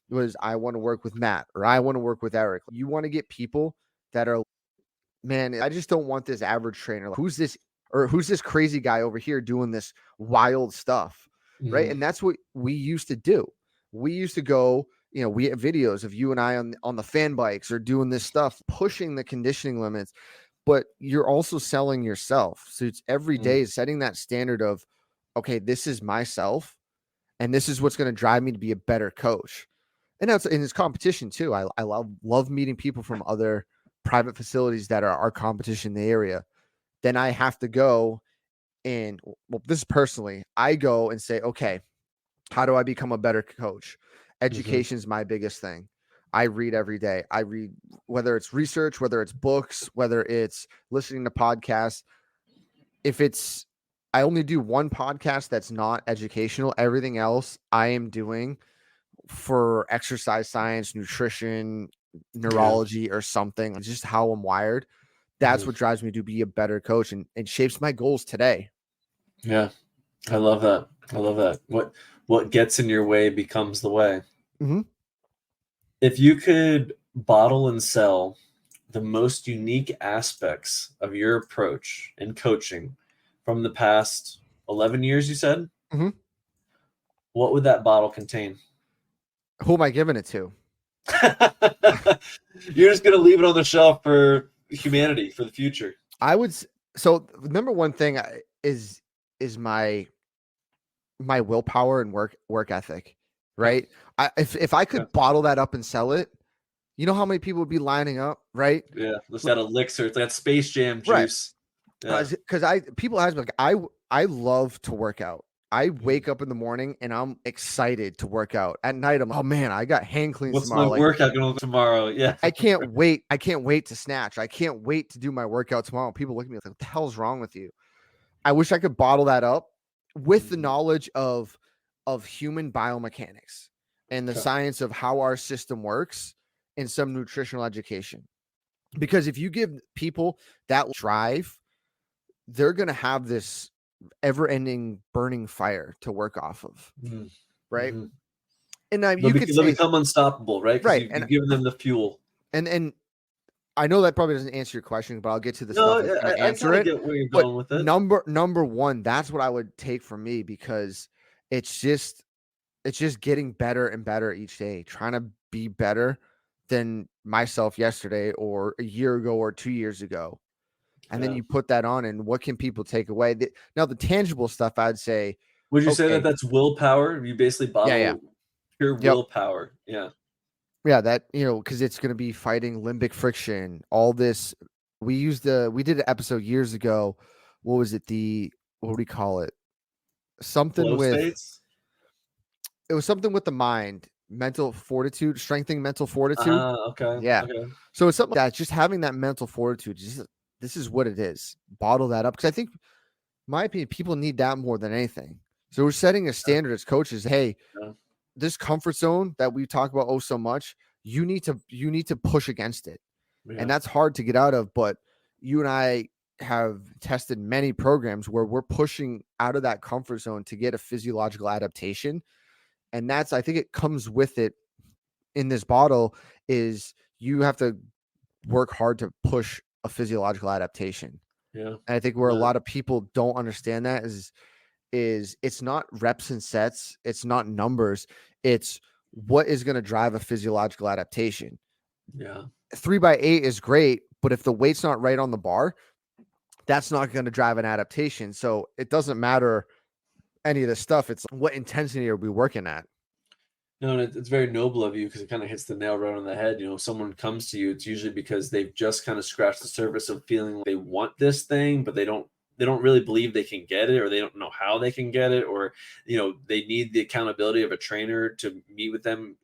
was I want to work with Matt or I want to work with Eric. You want to get people that are, man, I just don't want this average trainer. Who's this crazy guy over here doing this wild stuff, right? And that's what we used to do. We used to go, we have videos of you and I on the fan bikes or doing this stuff, pushing the conditioning limits, but you're also selling yourself. So it's every day setting that standard of, okay, this is myself and this is what's going to drive me to be a better coach. And that's in this competition too. I love meeting people from other private facilities that are our competition in the area. Then I have to go and, well, this is personally, I go and say, okay, how do I become a better coach? Education is my biggest thing. I read every day. I read, whether it's research, whether it's books, whether it's listening to podcasts. I only do one podcast that's not educational. Everything else I am doing for exercise science, nutrition, neurology, or something. It's just how I'm wired. That's what drives me to be a better coach and shapes my goals today. Yeah. I love that. I love that. What gets in your way becomes the way. If you could bottle and sell the most unique aspects of your approach in coaching from the past 11 years, you said, what would that bottle contain? Who am I giving it to? You're just going to leave it on the shelf for humanity, for the future. So number one thing is my willpower and work ethic, right? If I could bottle that up and sell it, you know how many people would be lining up, right? Yeah, it's that elixir. It's that Space Jam juice. Right. Because people ask me, like, I love to work out. I wake up in the morning and I'm excited to work out. At night, I'm, oh man, I got hand cleans What's tomorrow. My workout going to tomorrow? Yeah. I can't wait. I can't wait to snatch. I can't wait to do my workout tomorrow. People look at me like, what the hell's wrong with you? I wish I could bottle that up with the knowledge of human biomechanics and the science of how our system works and some nutritional education. Because if you give people that drive, they're going to have this ever-ending burning fire to work off of, right? And you could say, become unstoppable, right? Right, you've given them the fuel. And I know that probably doesn't answer your question, but I'll get to the stuff that's going to answer it. Get where you're going with it. Number one, that's what I would take from me, because it's just getting better and better each day, trying to be better than myself yesterday or a year ago or 2 years ago. And then you put that on, and what can people take away? Now, the tangible stuff, I'd say. Would you say that that's willpower? You basically bottle pure willpower. Yeah. Yeah, that, because it's going to be fighting limbic friction, all this. We did an episode years ago. What was it? What do we call it? Something flow with states? It was something with the mind, mental fortitude, strengthening mental fortitude. Okay. Yeah. Okay. So it's something like that, just having that mental fortitude, just this is what it is. Bottle that up. Because I think, my opinion, people need that more than anything. So we're setting a standard as coaches. Hey, Yeah. this comfort zone that we talk about so much, you need to push against it. Yeah. And that's hard to get out of. But you and I have tested many programs where we're pushing out of that comfort zone to get a physiological adaptation. And that's, I think it comes with it in this bottle, is you have to work hard to push a physiological adaptation. Yeah. And I think where a Yeah. lot of people don't understand that is it's not reps and sets, it's not numbers, it's what is going to drive a physiological adaptation. Yeah. 3x8 is great, but if the weight's not right on the bar, that's not going to drive an adaptation. So it doesn't matter any of this stuff. It's what intensity are we working at? No, and it's very noble of you because it kind of hits the nail right on the head. You know, if someone comes to you, it's usually because they've just kind of scratched the surface of feeling like they want this thing, but they don't really believe they can get it, or they don't know how they can get it, or they need the accountability of a trainer to meet with them,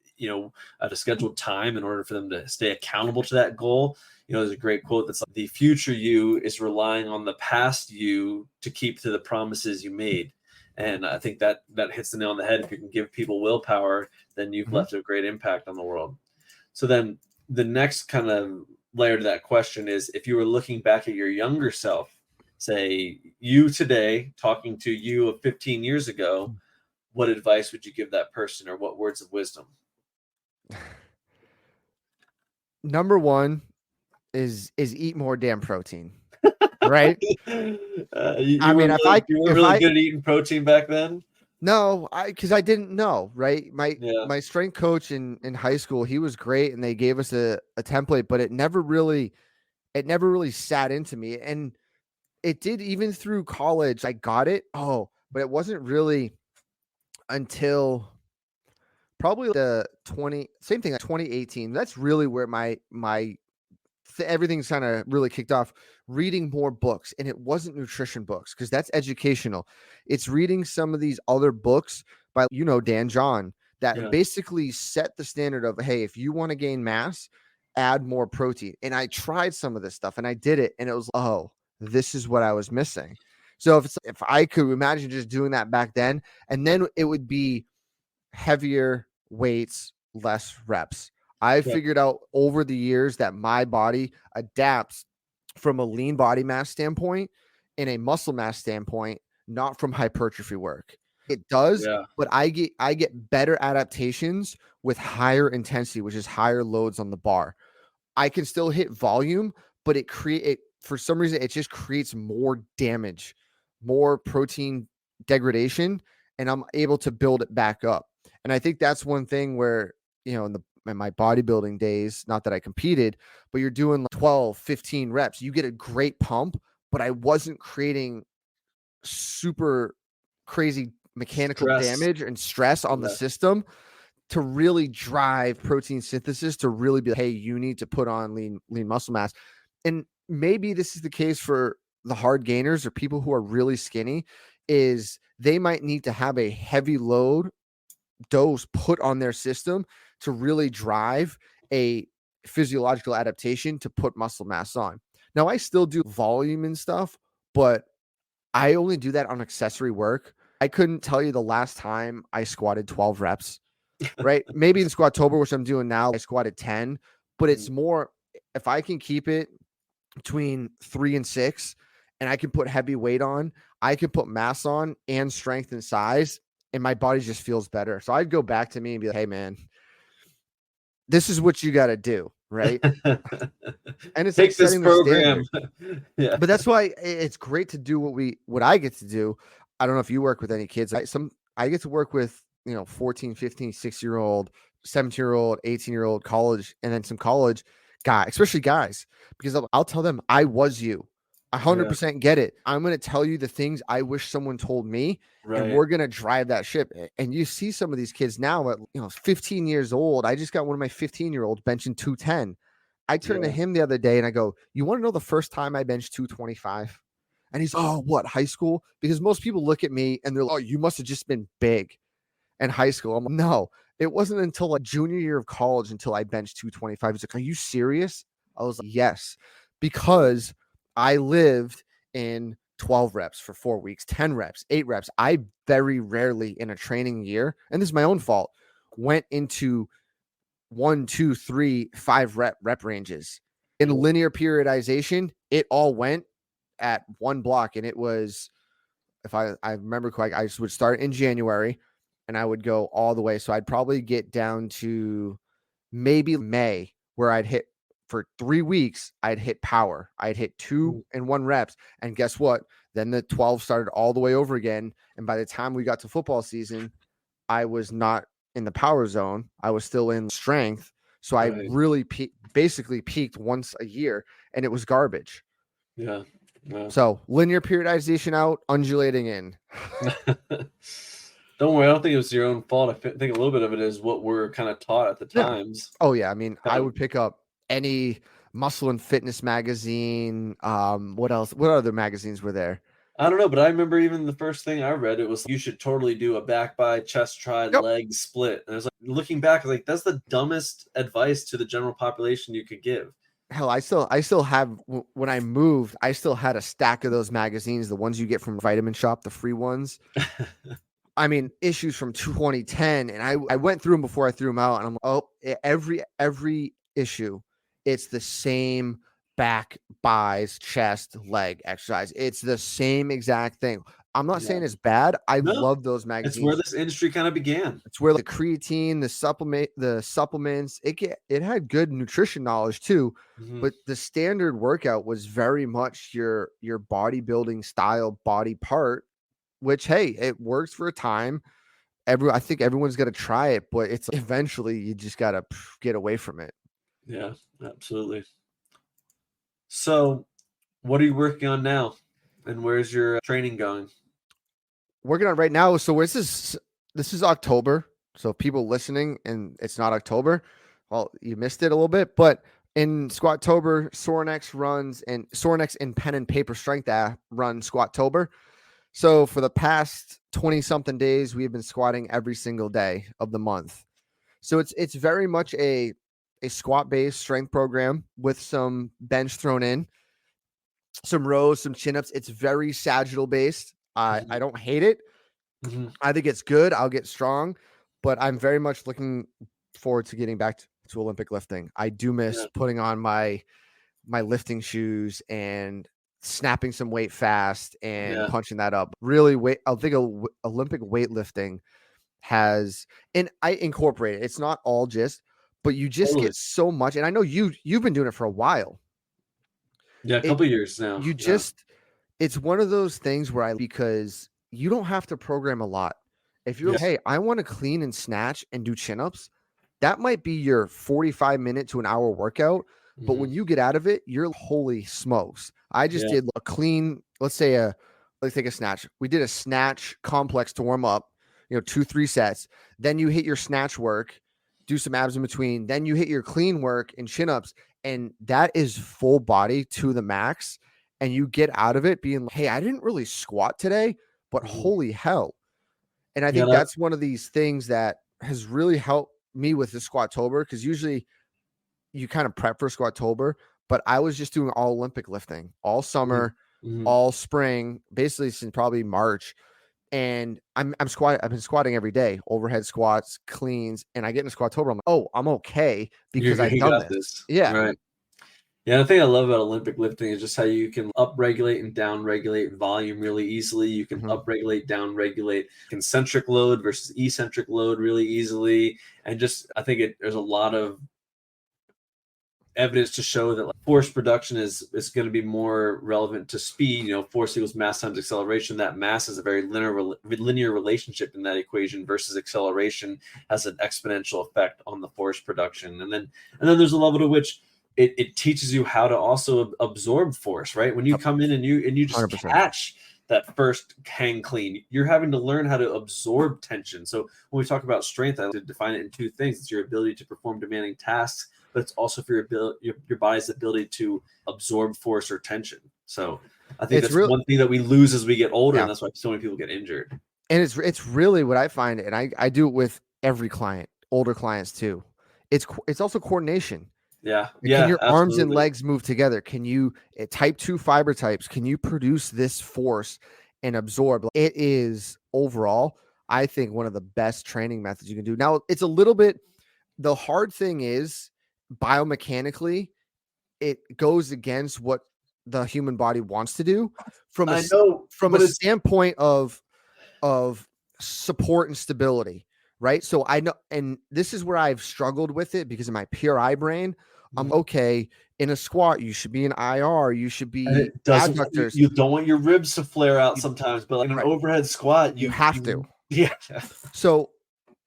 at a scheduled time in order for them to stay accountable to that goal. There's a great quote that's like, the future you is relying on the past you to keep to the promises you made. And I think that hits the nail on the head. If you can give people willpower, then you've left a great impact on the world. So then the next kind of layer to that question is, if you were looking back at your younger self, say you today, talking to you of 15 years ago, what advice would you give that person, or what words of wisdom? Number one is eat more damn protein, right? You were really good at eating protein back then. No, because I didn't know, right? Yeah. My strength coach in high school, he was great, and they gave us a template, but it never really sat into me. And it did even through college. I got it. Oh, but it wasn't really until probably the same thing, like 2018. That's really where my everything's kind of really kicked off. Reading more books, and it wasn't nutrition books because that's educational. It's reading some of these other books by Dan John that basically set the standard of, hey, if you want to gain mass, add more protein. And I tried some of this stuff and I did it, and it was, oh, this is what I was missing. So if I could imagine just doing that back then, and then it would be heavier weights, less reps. I figured out over the years that my body adapts from a lean body mass standpoint and a muscle mass standpoint, not from hypertrophy work. It does, but I get better adaptations with higher intensity, which is higher loads on the bar. I can still hit volume, but for some reason it just creates more damage, more protein degradation, and I'm able to build it back up. And I think that's one thing where, in my bodybuilding days, not that I competed, but you're doing like 12, 15 reps, you get a great pump, but I wasn't creating super crazy mechanical damage and stress on the system to really drive protein synthesis, to really be like, hey, you need to put on lean muscle mass. And maybe this is the case for the hard gainers or people who are really skinny, is they might need to have a heavy load dose put on their system to really drive a physiological adaptation to put muscle mass on. Now, I still do volume and stuff, but I only do that on accessory work. I couldn't tell you the last time I squatted 12 reps, right? Maybe in Squattober, which I'm doing now, I squatted 10, but it's more, if I can keep it between 3 and 6 and I can put heavy weight on, I can put mass on and strength and size, and my body just feels better. So I'd go back to me and be like, hey, man, this is what you got to do, right? And it's take this program. Yeah. But that's why it's great to do what I get to do. I don't know if you work with any kids. I get to work with, 14, 15, 6-year-old, 17-year-old, 18-year-old college, and then some college guys, especially guys, because I'll tell them, I was you. 100% get it. I'm going to tell you the things I wish someone told me, and we're going to drive that ship. And you see some of these kids now at 15 years old. I just got one of my 15-year-olds benching 210. I turned to him the other day and I go, you want to know the first time I benched 225? And he's, oh, what, high school? Because most people look at me and they're like, oh, you must have just been big in high school. I'm like, no, it wasn't until like junior year of college until I benched 225. He's like, are you serious? I was like, yes, because I lived in 12 reps for 4 weeks, 10 reps, 8 reps. I very rarely in a training year, and this is my own fault, went into 1, 2, 3, 5 rep ranges. In linear periodization, it all went at one block, and it was, if I remember correct, I would start in January and I would go all the way. So I'd probably get down to maybe May, where I'd hit for 3 weeks, I'd hit power. I'd hit 2 and 1 reps. And guess what? Then the 12 started all the way over again. And by the time we got to football season, I was not in the power zone. I was still in strength. So I really basically peaked once a year, and it was garbage. Yeah. So linear periodization out, undulating in. Don't worry, I don't think it was your own fault. I think a little bit of it is what we're kind of taught at the times. Oh yeah, I mean, I would pick up any muscle and fitness magazine. What else? What other magazines were there? I don't know, but I remember even the first thing I read, it was you should totally do a back by, chest try, leg split. And I was like, looking back, I was like, that's the dumbest advice to the general population you could give. Hell, I still have, when I moved, I still had a stack of those magazines, the ones you get from Vitamin Shop, the free ones. I mean, issues from 2010, and I went through them before I threw them out, and I'm like, oh, every issue, it's the same back, buys, chest, leg exercise. It's the same exact thing. I'm not saying it's bad. I love those magazines. It's where this industry kind of began. It's where the creatine, the supplements, it had good nutrition knowledge too. But the standard workout was very much your bodybuilding style body part, which, hey, it works for a time. I think everyone's got to try it, but it's eventually you just got to get away from it. Yeah, absolutely. So what are you working on now? And where's your training going? Working on right now. So this is October. So people listening and it's not October, well, you missed it a little bit. But in Squattober, Sorinex and pen and paper strength run Squattober. So for the past 20 something days, we have been squatting every single day of the month. So it's very much a squat based strength program with some bench thrown in, some rows, some chin ups. It's very sagittal based. I don't hate it. I think it's good. I'll get strong, but I'm very much looking forward to getting back to Olympic lifting. I do miss putting on my lifting shoes and snapping some weight fast and punching that up. Really, I think Olympic weightlifting has, and I incorporate it. It's not all just, but you just get so much. And I know you've been doing it for a while. Yeah, a couple years now. It's one of those things where because you don't have to program a lot. If you're, hey, I want to clean and snatch and do chin-ups, that might be your 45-minute to an hour workout. But when you get out of it, you're holy smokes. I just did a clean, let's take a snatch. We did a snatch complex to warm up, 2-3 sets. Then you hit your snatch work, do some abs in between. Then you hit your clean work and chin-ups. And that is full body to the max. And you get out of it being like, hey, I didn't really squat today, but holy hell. And I think that's one of these things that has really helped me with the Squattober, because usually you kind of prep for Squattober, but I was just doing all Olympic lifting all summer, all spring, basically since probably March. And I've been squatting every day, overhead squats, cleans, and I get in Squattober. I'm like, oh, I'm okay because I've done this. Yeah. Right. Yeah, the thing I love about Olympic lifting is just how you can upregulate and downregulate volume really easily. You can upregulate, downregulate concentric load versus eccentric load really easily. And just, I think there's a lot of evidence to show that force production is going to be more relevant to speed. Force equals mass times acceleration. That mass is a very linear relationship in that equation, versus acceleration has an exponential effect on the force production. And then there's a level to which it teaches you how to also absorb force, right? When you come in and you just 100%. Catch that first hang clean, you're having to learn how to absorb tension. So when we talk about strength, I like to define it in two things. It's your ability to perform demanding tasks, but it's also for your body's ability to absorb force or tension. So I think that's one thing that we lose as we get older, and that's why so many people get injured. And it's really what I find, and I do it with every client, older clients too. It's also coordination. Yeah. Can your arms and Absolutely. legs move together? Can you type 2 fiber types? Can you produce this force and absorb? It is overall, I think, one of the best training methods you can do. Now, it's a little bit, the hard thing is biomechanically, it goes against what the human body wants to do from I know, from a but it's standpoint of support and stability, right? So I know, and this is where I've struggled with it because of my PRI brain. I'm okay in a squat. You should be in IR. You should and be it doesn't. adductors. You don't want your ribs to flare out You, sometimes, but like in an right, overhead squat, you have to. Yeah. So,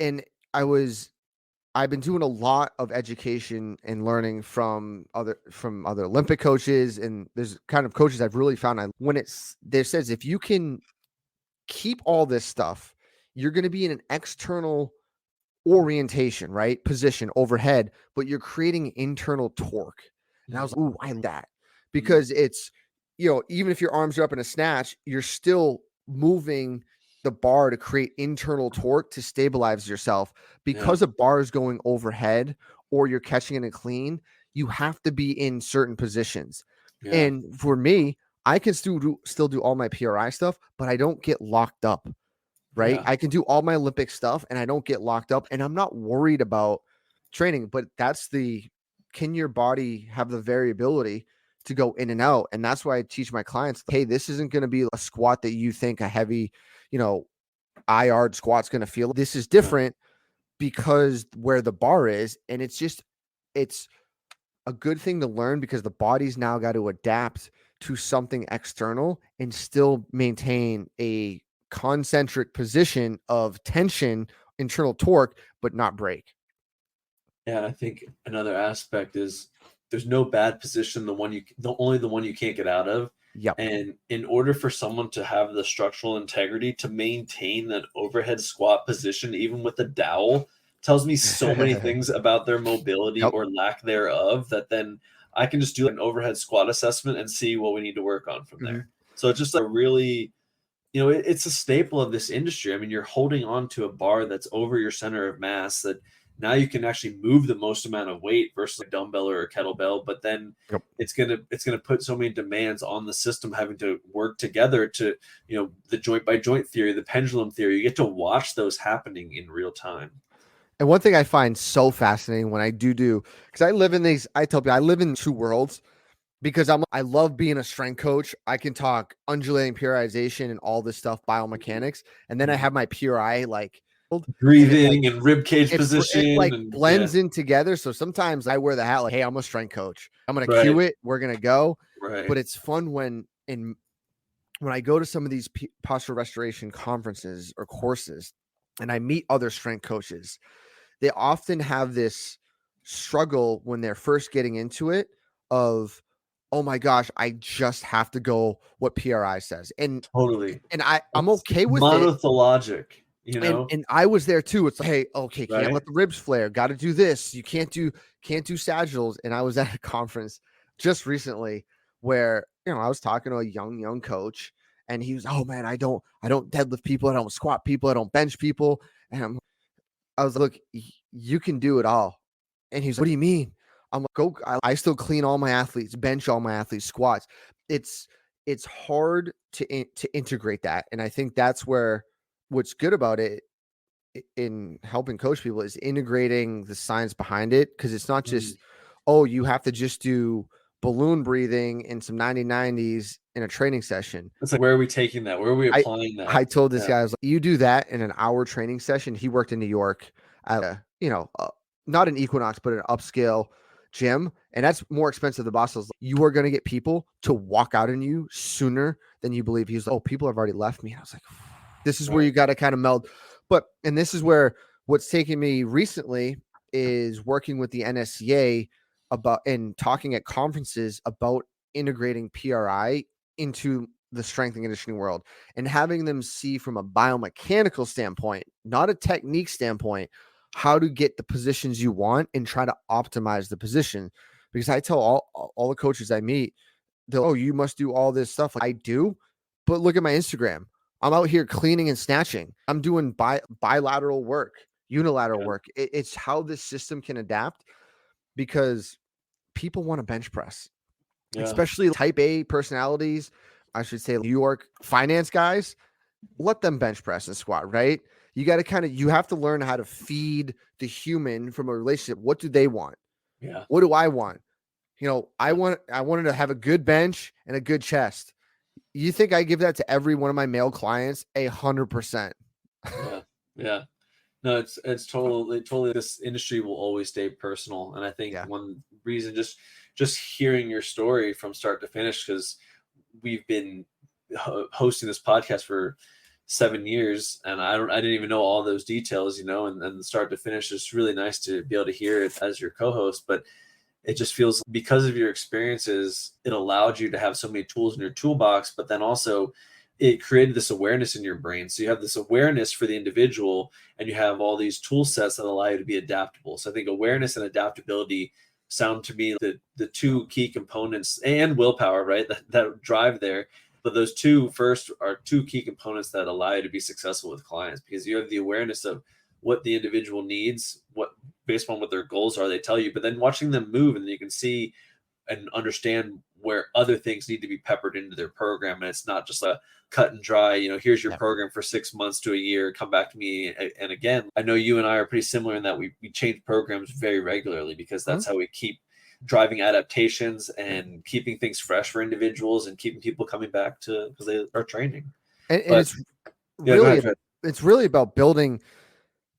and I've been doing a lot of education and learning from other Olympic coaches, and there's kind of coaches I've really found when there says if you can keep all this stuff, you're going to be in an external orientation, right? Position overhead, but you're creating internal torque. And I was like, ooh, I like that because it's, even if your arms are up in a snatch, you're still moving the bar to create internal torque to stabilize yourself because a bar is going overhead or you're catching it in clean. You have to be in certain positions. Yeah. And for me, I can still do all my PRI stuff, but I don't get locked up, right? Yeah. I can do all my Olympic stuff and I don't get locked up and I'm not worried about training, but can your body have the variability to go in and out? And that's why I teach my clients, hey, this isn't going to be a squat that you think a heavy, IR squat's going to feel. This is different because where the bar is, and it's a good thing to learn because the body's now got to adapt to something external and still maintain a concentric position of tension, internal torque, but not break. Yeah, I think another aspect is there's no bad position, only the one you can't get out of. Yep. And in order for someone to have the structural integrity to maintain that overhead squat position, even with the dowel, tells me so many things about their mobility Yep. or lack thereof that then I can just do an overhead squat assessment and see what we need to work on from there. So it's just a really, it's a staple of this industry. I mean, you're holding on to a bar that's over your center of mass that now you can actually move the most amount of weight versus a dumbbell or a kettlebell, but then it's gonna put so many demands on the system having to work together to, the joint by joint theory, the pendulum theory. You get to watch those happening in real time. And one thing I find so fascinating when I do, because I tell people I live in two worlds because I love being a strength coach. I can talk undulating periodization and all this stuff, biomechanics. And then I have my PRI breathing and rib cage position. It and blends in together. So sometimes I wear the hat like, hey, I'm a strength coach. I'm going to cue it. We're going to go. Right. But it's fun when I go to some of these posture restoration conferences or courses and I meet other strength coaches, they often have this struggle when they're first getting into it of, oh my gosh, I just have to go what PRI says. And totally. And I'm okay with monothologic, And I was there too. It's like, hey, okay, can't let the ribs flare. Got to do this. You can't do sagittals. And I was at a conference just recently where, I was talking to a young coach and he was, oh man, I don't deadlift people. I don't squat people. I don't bench people. And I was like, look, you can do it all. And he's like, what do you mean? I'm like, I still clean all my athletes, bench all my athletes, squats. It's hard to integrate that. And I think that's where what's good about it in helping coach people is integrating the science behind it. Cause it's not just, oh, you have to just do balloon breathing and some 90-90s in a training session. It's like, where are we taking that? Where are we applying that? I told this guy, I was like, you do that in an hour training session. He worked in New York at a, not an Equinox, but an upscale gym. And that's more expensive. The boss was like, you are going to get people to walk out on you sooner than you believe. He was like, oh, people have already left me. I was like, this is where you got to kind of meld. And this is where what's taken me recently is working with the NSCA about and talking at conferences about integrating PRI into the strength and conditioning world and having them see from a biomechanical standpoint, not a technique standpoint, how to get the positions you want and try to optimize the position. Because I tell all the coaches I meet, oh, you must do all this stuff. Like, I do, but look at my Instagram. I'm out here cleaning and snatching. I'm doing bilateral work, unilateral work. It's how this system can adapt because people want to bench press, Yeah. especially type A personalities. I should say New York finance guys, let them bench press and squat, right? You got to you have to learn how to feed the human from a relationship. What do they want? Yeah. What do I want? I wanted to have a good bench and a good chest. You think I give that to every one of my male clients? 100%. Yeah. Yeah. No, it's totally this industry will always stay personal. And I think one reason, just hearing your story from start to finish, because we've been hosting this podcast for 7 years, and I didn't even know all those details, and start to finish. It's really nice to be able to hear it as your co-host, but it just feels, because of your experiences, it allowed you to have so many tools in your toolbox, but then also it created this awareness in your brain. So you have this awareness for the individual, and you have all these tool sets that allow you to be adaptable. So I think awareness and adaptability sound to me the two key components, and willpower, right? That drive there. But those two first are two key components that allow you to be successful with clients, because you have the awareness of what the individual needs, what based on what their goals are, they tell you, but then watching them move, and you can see and understand where other things need to be peppered into their program. And it's not just a cut and dry, here's your program for 6 months to a year, come back to me. And again, I know you and I are pretty similar in that we change programs very regularly, because that's how we keep driving adaptations and keeping things fresh for individuals and keeping people coming back to, because they are training. And But, it's really, it's really about building.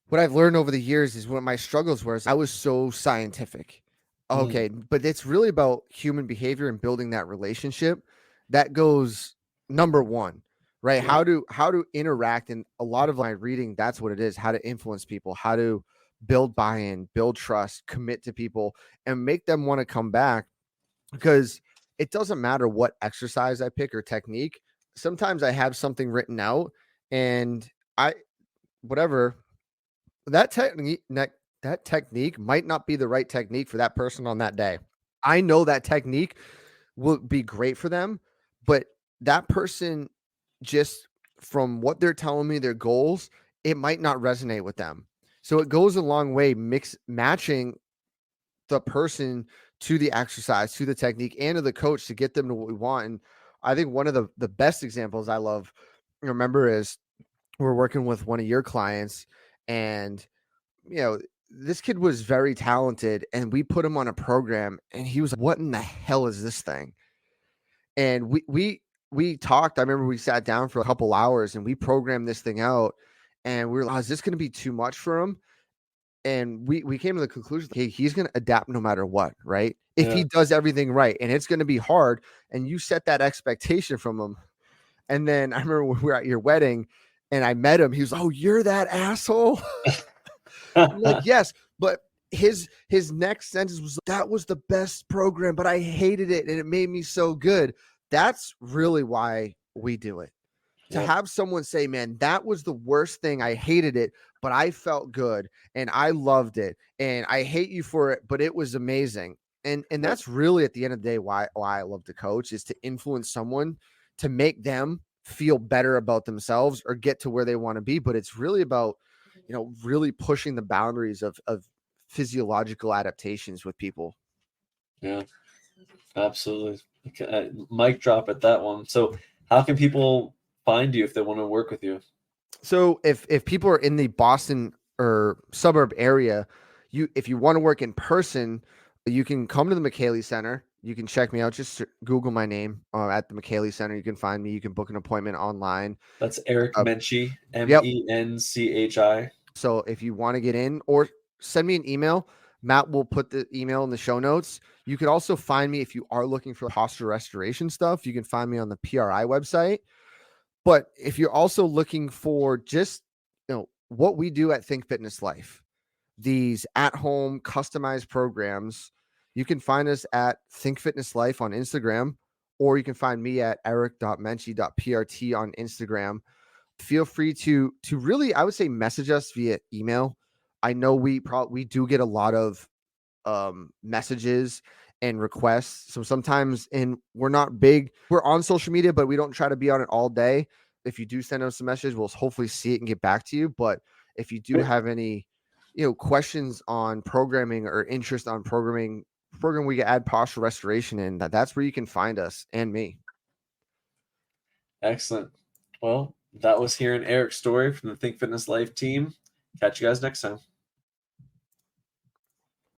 What I've learned over the years is what my struggles were, is I was so scientific. Okay. But it's really about human behavior and building that relationship. That goes number one, right? Yeah. How to interact. And a lot of my reading, that's what it is. How to influence people, how to build buy-in, build trust, commit to people, and make them want to come back. Because it doesn't matter what exercise I pick or technique. Sometimes I have something written out, and whatever, that technique might not be the right technique for that person on that day. I know that technique will be great for them, but that person, just from what they're telling me, their goals, it might not resonate with them. So it goes a long way matching the person to the exercise, to the technique, and to the coach to get them to what we want. And I think one of the best examples I love, remember, is we're working with one of your clients, and this kid was very talented, and we put him on a program, and he was like, what in the hell is this thing? And we talked. I remember we sat down for a couple hours, and we programmed this thing out, and we were like, is this going to be too much for him? And we came to the conclusion, hey, he's going to adapt no matter what, right? If he does everything right, and it's going to be hard, and you set that expectation from him. And then I remember when we were at your wedding, and I met him, he was, oh, you're that asshole. I'm like, yes, but his next sentence was, that was the best program, but I hated it, and it made me so good. That's really why we do it. To have someone say, man, that was the worst thing, I hated it, but I felt good and I loved it, and I hate you for it, but it was amazing. And that's really, at the end of the day, why I love to coach, is to influence someone, to make them feel better about themselves or get to where they want to be. But it's really about, really pushing the boundaries of physiological adaptations with people. Yeah, absolutely. Okay, mic drop at that one. So how can people find you if they want to work with you? So if people are in the Boston or suburb area, if you want to work in person, you can come to the McKaylee Center. You can check me out. Just Google my name at the McKaylee Center. You can find me. You can book an appointment online. That's Eric Menchi, Yep. Menchi. So if you want to get in, or send me an email, Matt will put the email in the show notes. You can also find me, if you are looking for posture restoration stuff, you can find me on the PRI website. But if you're also looking for just, what we do at Think Fitness Life, these at-home customized programs, you can find us at Think Fitness Life on Instagram, or you can find me at eric.menchi.prt on Instagram. Feel free to really, I would say, message us via email. I know we do get a lot of messages and requests. So sometimes, and we're not big, we're on social media, but we don't try to be on it all day. If you do send us a message, we'll hopefully see it and get back to you. But if you do have any, questions on programming or interest on programming program we add postural restoration in, that's where you can find us and me. Excellent. Well, that was hearing Eric's story from the Think Fitness Life team. Catch you guys next time.